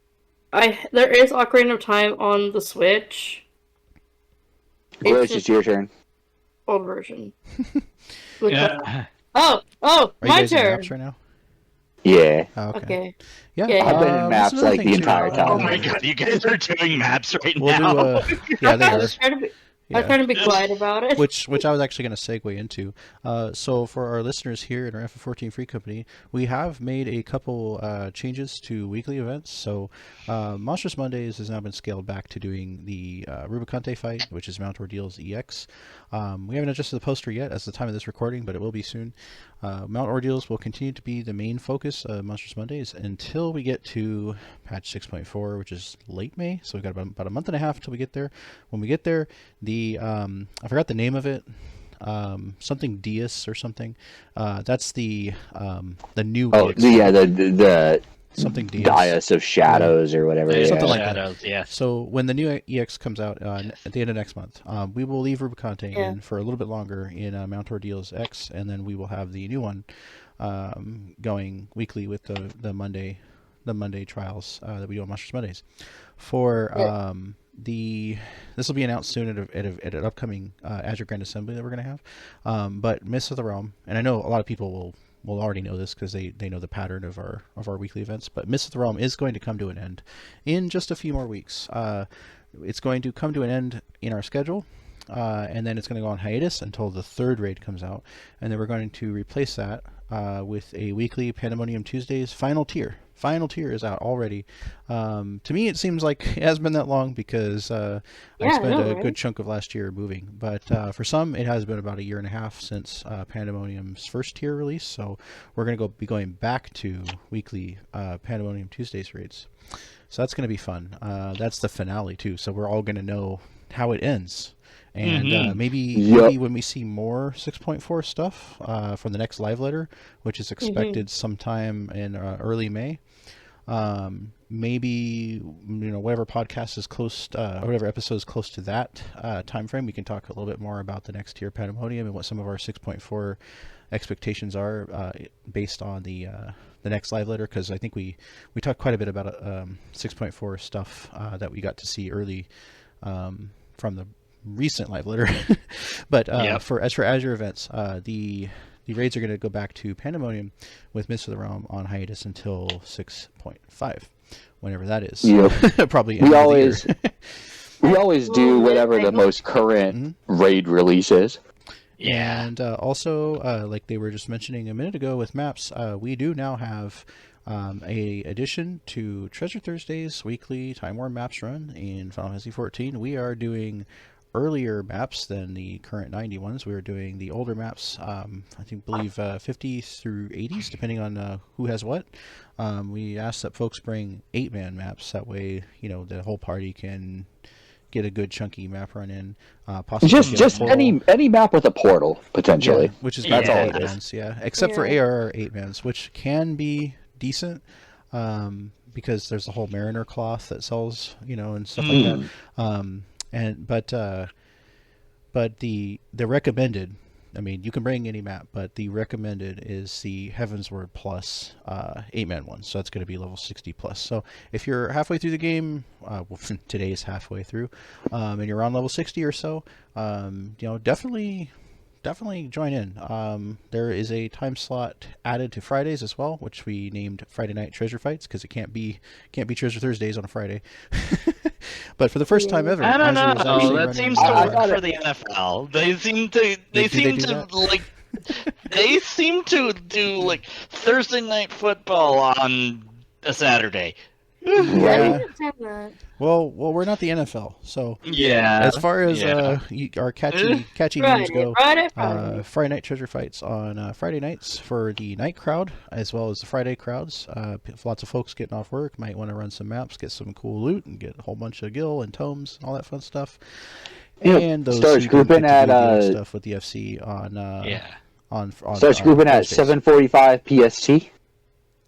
there is Ocarina of Time on the Switch. Glitch, It's it's just your turn. old version. Yeah. Oh, Are you my guys in turn. maps right now? Yeah. Oh, okay. Okay. Yeah. Yeah. I've been in that's maps another like thing, the too. entire time. Oh my god, you guys are doing maps right We'll now. do. Yeah, they I are. was trying to be. I was Yeah. trying to be quiet about it. Which I was actually going to segue into. So for our listeners here in our FF14 Free Company, we have made a couple changes to weekly events. So Monstrous Mondays has now been scaled back to doing the Rubicante fight, which is Mount Ordeal's EX. We haven't adjusted the poster yet as the time of this recording, but it will be soon. Mount Ordeals will continue to be the main focus of Monstrous Mondays until we get to patch 6.4, which is late May. So we've got about a month and a half until we get there. When we get there, the I forgot the name of it, something Dias or something. That's the new. Oh, EX. yeah, the something Dias. Dais of Shadows or whatever. Yeah, Yeah. Something like that. Shadows, yeah. So when the new EX comes out at the end of next month, we will leave Rubicante Yeah. in for a little bit longer in Mount Ordeals X, and then we will have the new one going weekly with the Monday trials that we do on Monstrous Mondays. For this will be announced soon at an upcoming Azure Grand Assembly that we're going to have. But Mists of the Realm, and I know a lot of people will already know this because they know the pattern of our weekly events, but Mists of the Realm is going to come to an end in just a few more weeks. It's going to come to an end in our schedule, and then it's going to go on hiatus until the third raid comes out, and then we're going to replace that with a weekly Pandemonium Tuesdays final tier. Final tier is out already. To me, it seems like it hasn't been that long because I spent a good chunk of last year moving. But for some, it has been about a year and a half since Pandemonium's first tier release. So we're going to be going back to weekly Pandemonium Tuesdays raids. So that's going to be fun. That's the finale too. So we're all going to know how it ends. And maybe when we see more 6.4 stuff from the next live letter, which is expected sometime in early May, maybe whatever podcast is close, or whatever episode is close to that time frame, we can talk a little bit more about the next tier Pandemonium and what some of our 6.4 expectations are based on the next live letter, because I think we talked quite a bit about 6.4 stuff that we got to see early from the recent live letter. But for Azure events, the raids are going to go back to Pandemonium with Mists of the Realm on hiatus until 6.5, whenever that is. Yep. Probably we always do whatever the most current raid release is. Yeah. And also, like they were just mentioning a minute ago with maps, we do now have a addition to Treasure Thursday's weekly Time War Maps run in Final Fantasy XIV. We are doing earlier maps than the current 90 ones. We are doing the older maps, believe 50s through 80s, depending on who has what. We asked that folks bring 8-man maps. That way, the whole party can get a good chunky map run in. Possibly Just any map with a portal potentially. Yeah, which is That's all it 8 is. mans, yeah. Except for ARR 8 mans, which can be decent because there's the whole Mariner cloth that sells, and stuff like that. But the recommended, I mean, you can bring any map, but the recommended is the Heavensward Plus 8-man one. So that's going to be level 60 plus. So if you're halfway through the game, today's halfway through, and you're on level 60 or so, definitely join in. There is a time slot added to Fridays as well, which we named Friday Night Treasure Fights because it can't be Treasure Thursdays on a Friday. But for the first time ever, I don't Azure is know. actually That running seems to work for the NFL. They seem to do like Thursday night football on a Saturday. Yeah. that. Well, we're not the NFL, so Yeah. as far as our catchy names go, Friday. Friday Night Treasure Fights on Friday nights for the night crowd, as well as the Friday crowds. Lots of folks getting off work might want to run some maps, get some cool loot, and get a whole bunch of gil and tomes, all that fun stuff. And those starts grouping at stuff with the FC on starts grouping at Thursdays. 7:45 PST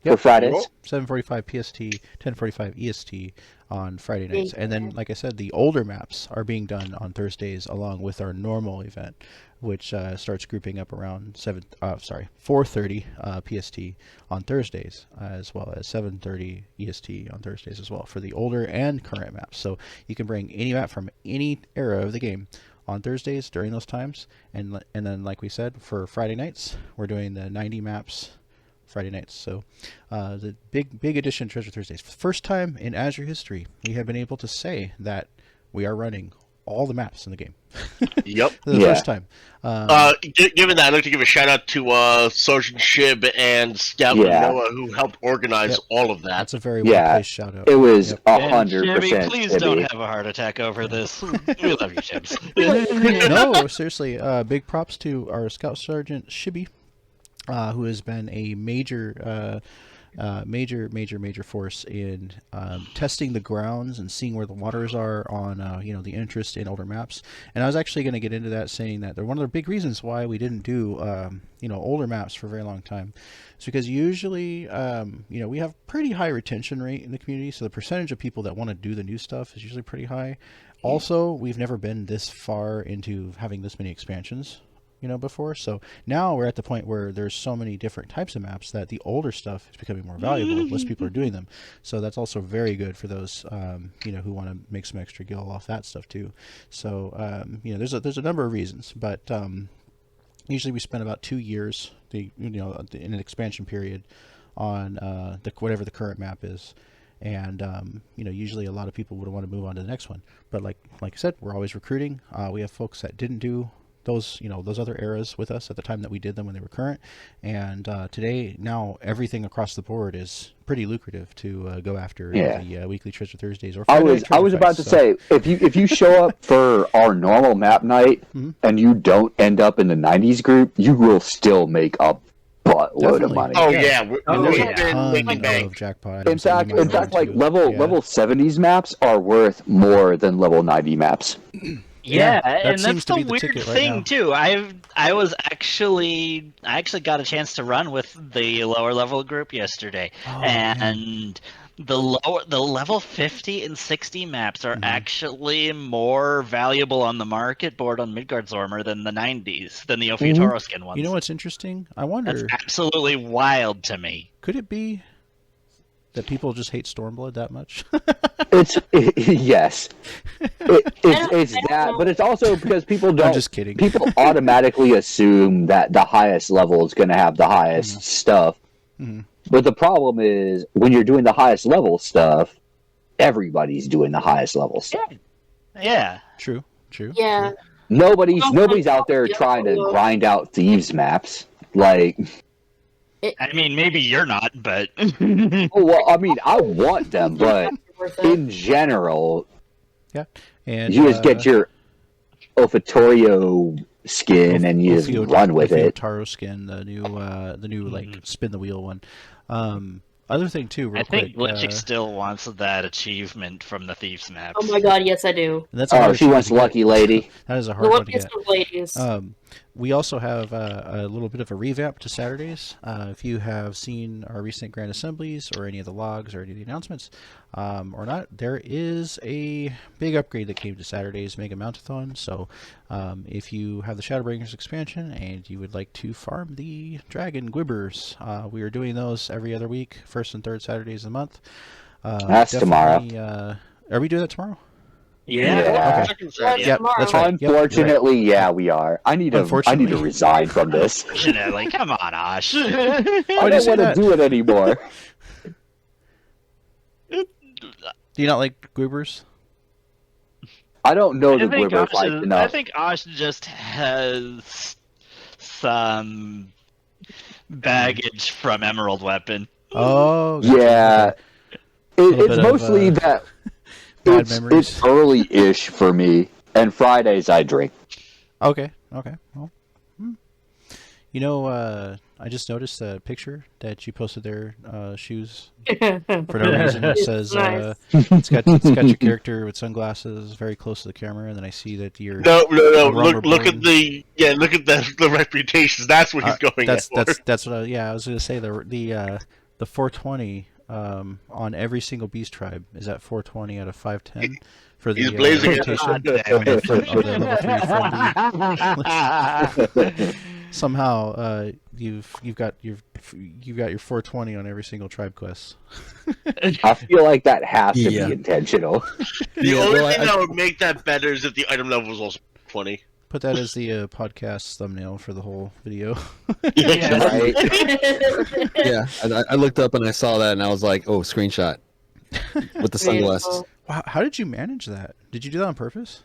for Fridays. 7:45 PST, 10:45 EST on Friday nights. And then, like I said, the older maps are being done on Thursdays along with our normal event, which starts grouping up around 4:30 PST on Thursdays, as well as 7:30 EST on Thursdays as well for the older and current maps. So you can bring any map from any era of the game on Thursdays during those times, and then, like we said, for Friday nights, we're doing the 90 maps Friday nights. So the big addition to Treasure Thursdays. For the first time in Azure history, we have been able to say that we are running all the maps in the game. Yep. For the first time. Given that, I'd like to give a shout out to Sergeant Shib and Scout Noah who helped organize all of that. That's a very well-placed shout out. It was 100%. Shibby, please don't have a heart attack over this. We love you, Shibs. No, seriously. Big props to our Scout Sergeant Shibby, who has been a major force in testing the grounds and seeing where the waters are on the interest in older maps. And I was actually going to get into that, saying that one of the big reasons why we didn't do older maps for a very long time is because usually we have pretty high retention rate in the community, so the percentage of people that want to do the new stuff is usually pretty high. Also, we've never been this far into having this many expansions before. So now we're at the point where there's so many different types of maps that the older stuff is becoming more valuable. Less people are doing them. So that's also very good for those, who want to make some extra gil off that stuff too. So, there's a number of reasons, but usually we spend about 2 years, in an expansion period on whatever the current map is. And, usually a lot of people would want to move on to the next one. But like I said, we're always recruiting. We have folks that didn't do those other eras with us at the time that we did them when they were current, and today now everything across the board is pretty lucrative to go after the weekly Treasure Thursdays or Friday I was about to say, if you show up for our normal map night and you don't end up in the 90s group, you will still make a buttload of money. Oh yeah, we've a been ton making bank. of jackpot. In fact, like level 70s maps are worth more than level 90 maps. Yeah, that and seems that's to the be the weird ticket right thing now. too. I actually got a chance to run with the lower level group yesterday, and the level 50 and 60 maps are actually more valuable on the market board on Midgardsormr than the 90s, than the Ophiotoro skin ones. You know what's interesting? I wonder, That's absolutely wild to me. could it be that people just hate Stormblood that much? Yes. It's that, but it's also because people don't. I'm just kidding. People automatically assume that the highest level is going to have the highest stuff. But the problem is, when you're doing the highest level stuff, everybody's doing the highest level stuff. Yeah. True. Yeah. Nobody's out there trying to grind out thieves maps. Like, I mean, maybe you're not, but well, I mean, I want them, but in general, Yeah, and you just get your Ofitorio skin and you just run with it. Taro skin, the new like spin the wheel one. Other thing too, real I think quick. Glitchik still wants that achievement from the Thieves map. Oh my god, yes I do. And that's a hard she one wants to get. Lucky Lady. That is a The hard one to luckiest get. of ladies. We also have a little bit of a revamp to Saturdays. If you have seen our recent Grand Assemblies or any of the logs or any of the announcements or not, there is a big upgrade that came to Saturday's Mega Mountathon. So if you have the Shadowbringers expansion and you would like to farm the Dragon Gwibbers, we are doing those every other week, first and third Saturdays of the month. That's tomorrow. Are we doing that tomorrow? Yeah. Okay. Yep, that's right. Unfortunately, Yep, yeah, we are. I need to resign from this. Unfortunately, come on, Osh. I don't want to do it anymore. Do you not like Gwibbers? I don't know the Gwibbers like enough. I think Osh just has some baggage from Emerald Weapon. Oh, yeah. It's mostly that bad it's memories. early-ish for me, and Fridays I drink. Okay. Well, you know, I just noticed a picture that you posted there, shoes. For no reason, it says Nice. it's got your character with sunglasses very close to the camera, and then I see that you're No. Lumberborn. Look at the reputations. That's what he's going that's for. that's what I was gonna say. The 420 on every single beast tribe is at 420 out of 510 for the He's blazing it. reputation on the level 3 friendly. Somehow you've got your 420 on every single tribe quest. I feel like that has to Yeah. be intentional. The only thing that would make that better is if the item level was also 20. Put that as the podcast thumbnail for the whole video. Right? Yeah, I looked up and I saw that and I was like, oh, screenshot with the sunglasses. Wow, how did you manage that? Did you do that on purpose?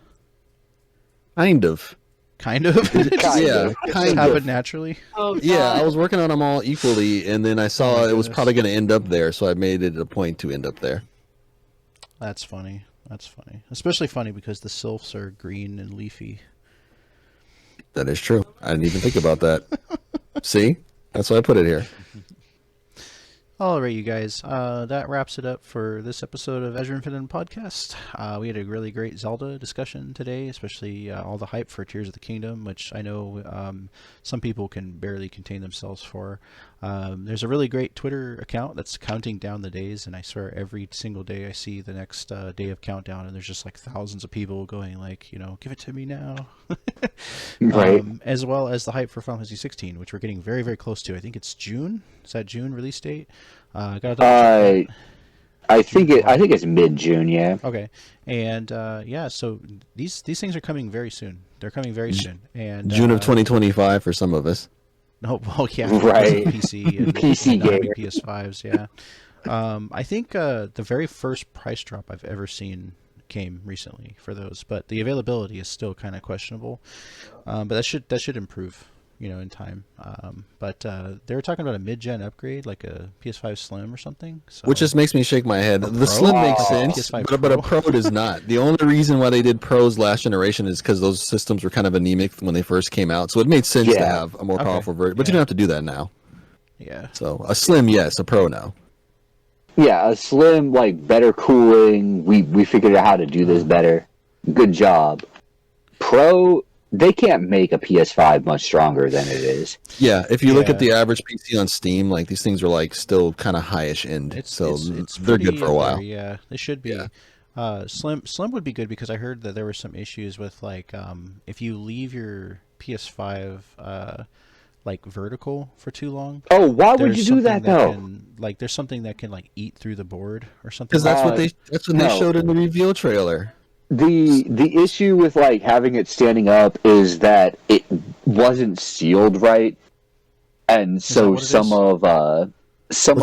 Kind of. Kind of. Yeah, Just kind happened of. naturally. Oh, Yeah, God. I was working on them all equally, and then I saw Oh my it was goodness. probably going to end up there, so I made it a point to end up there. That's funny. Especially funny because the sylphs are green and leafy. That is true. I didn't even think about that. See? That's why I put it here. All right, you guys. That wraps it up for this episode of Azure Infinitum podcast. We had a really great Zelda discussion today, especially all the hype for Tears of the Kingdom, which I know some people can barely contain themselves for. There's a really great Twitter account that's counting down the days, and I swear every single day I see the next day of countdown, and there's just like thousands of people going like, give it to me now. Right. As well as the hype for Final Fantasy XVI, which we're getting very, very close to. I think it's June. Is that June release date? Gotta double check that. I think it's mid-June, yeah. Okay, and so these things are coming very soon. They're coming very soon, and June of 2025 for some of us. No, well, yeah, Right. PC and PC not having gamer. PS5s, yeah. I think the very first price drop I've ever seen came recently for those, but the availability is still kind of questionable. But that should improve, in time. But they were talking about a mid-gen upgrade, like a PS5 Slim or something. So. Which just makes me shake my head. The Pro? Slim makes Oh. sense, PS5 but a Pro does not. The only reason why they did Pros last generation is because those systems were kind of anemic when they first came out. So it made sense to Yeah. have a more Okay. powerful version. But you Yeah. don't have to do that now. Yeah. So a Slim, yes. A Pro, no. Yeah, a slim, better cooling. We figured out how to do this better. Good job. Pro, they can't make a PS5 much stronger than it is. Yeah, if you look Yeah. at the average PC on Steam, these things are still kind of highish end. It's they're good pretty for a while. Yeah, they should be. Yeah. Slim would be good because I heard that there were some issues with if you leave your PS5 vertical for too long. Oh, why would there's you do something that though? There's something that can eat through the board or something. Because that's what they no. showed in the reveal trailer. The issue with having it standing up is that it wasn't sealed right, and so what it some is?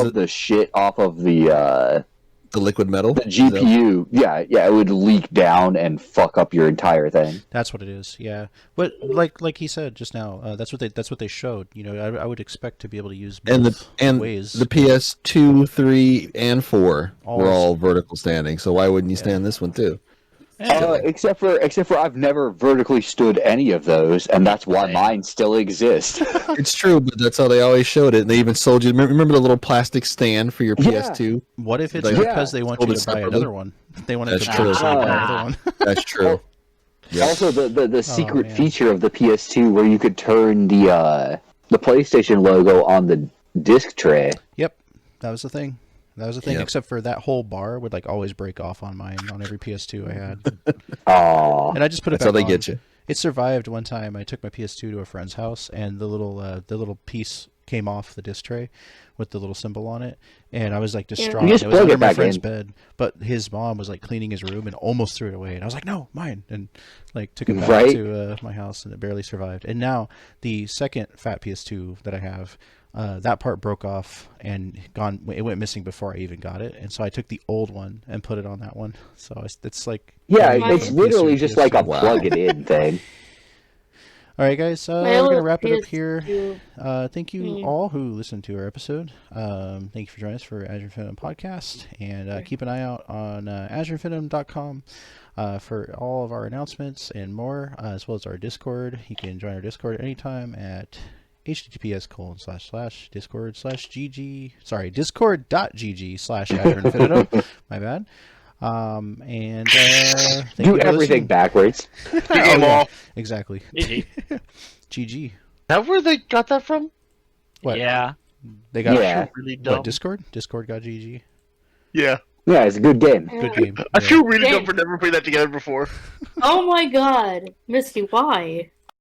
of the shit off of the The liquid metal? The GPU, yeah, it would leak down and fuck up your entire thing. That's what it is. Yeah, but like he said just now, that's what they showed. You know, I would expect to be able to use both ways. The PS2, 3, and 4 All were all vertical standing. So why wouldn't you stand this one too? Except for I've never vertically stood any of those, and that's why mine still exist. It's true, but that's how they always showed it. And they even sold you. Remember the little plastic stand for your PS2? What if it's Like, because they want you to buy another one? They want to buy another one. That's true. Yep. Also, the secret feature of the PS2 where you could turn the PlayStation logo on the disc tray. Yep, that was the thing. Yep. Except for that whole bar would like always break off on mine on every PS2 I had. Oh, and I just put it that's back how they on. get you. It survived one time. I took my PS2 to a friend's house, and the little piece came off the disc tray with the little symbol on it, and I was like distraught. You just It was plug under it my back friend's in. bed, but his mom was like cleaning his room and almost threw it away, and I was like, "No, mine!" and like took it back Right. to my house, and it barely survived. And now the second fat PS2 that I have. That part broke off and gone. It went missing before I even got it, and so I took the old one and put it on that one. So it's like it's from literally PS2 just like a PS2. plug it in thing. All right, guys. My We're gonna old wrap it up here. PS2. Thank you all who listened to our episode. Thank you for joining us for Azure Infinitum podcast, and keep an eye out on AzureInfinitum.com for all of our announcements and more, as well as our Discord. You can join our Discord anytime at discord.gg/Azure My bad. And thank Do you for everything listening. backwards. Game all. Exactly. GG. GG. Is that where they got that from? What? Yeah. They got Yeah. Really dumb. what? Discord got GG. Yeah. Yeah, it's a good game. Good game. I Yeah. feel really Yeah. dumb for never putting that together before. Oh my god, Misty, why?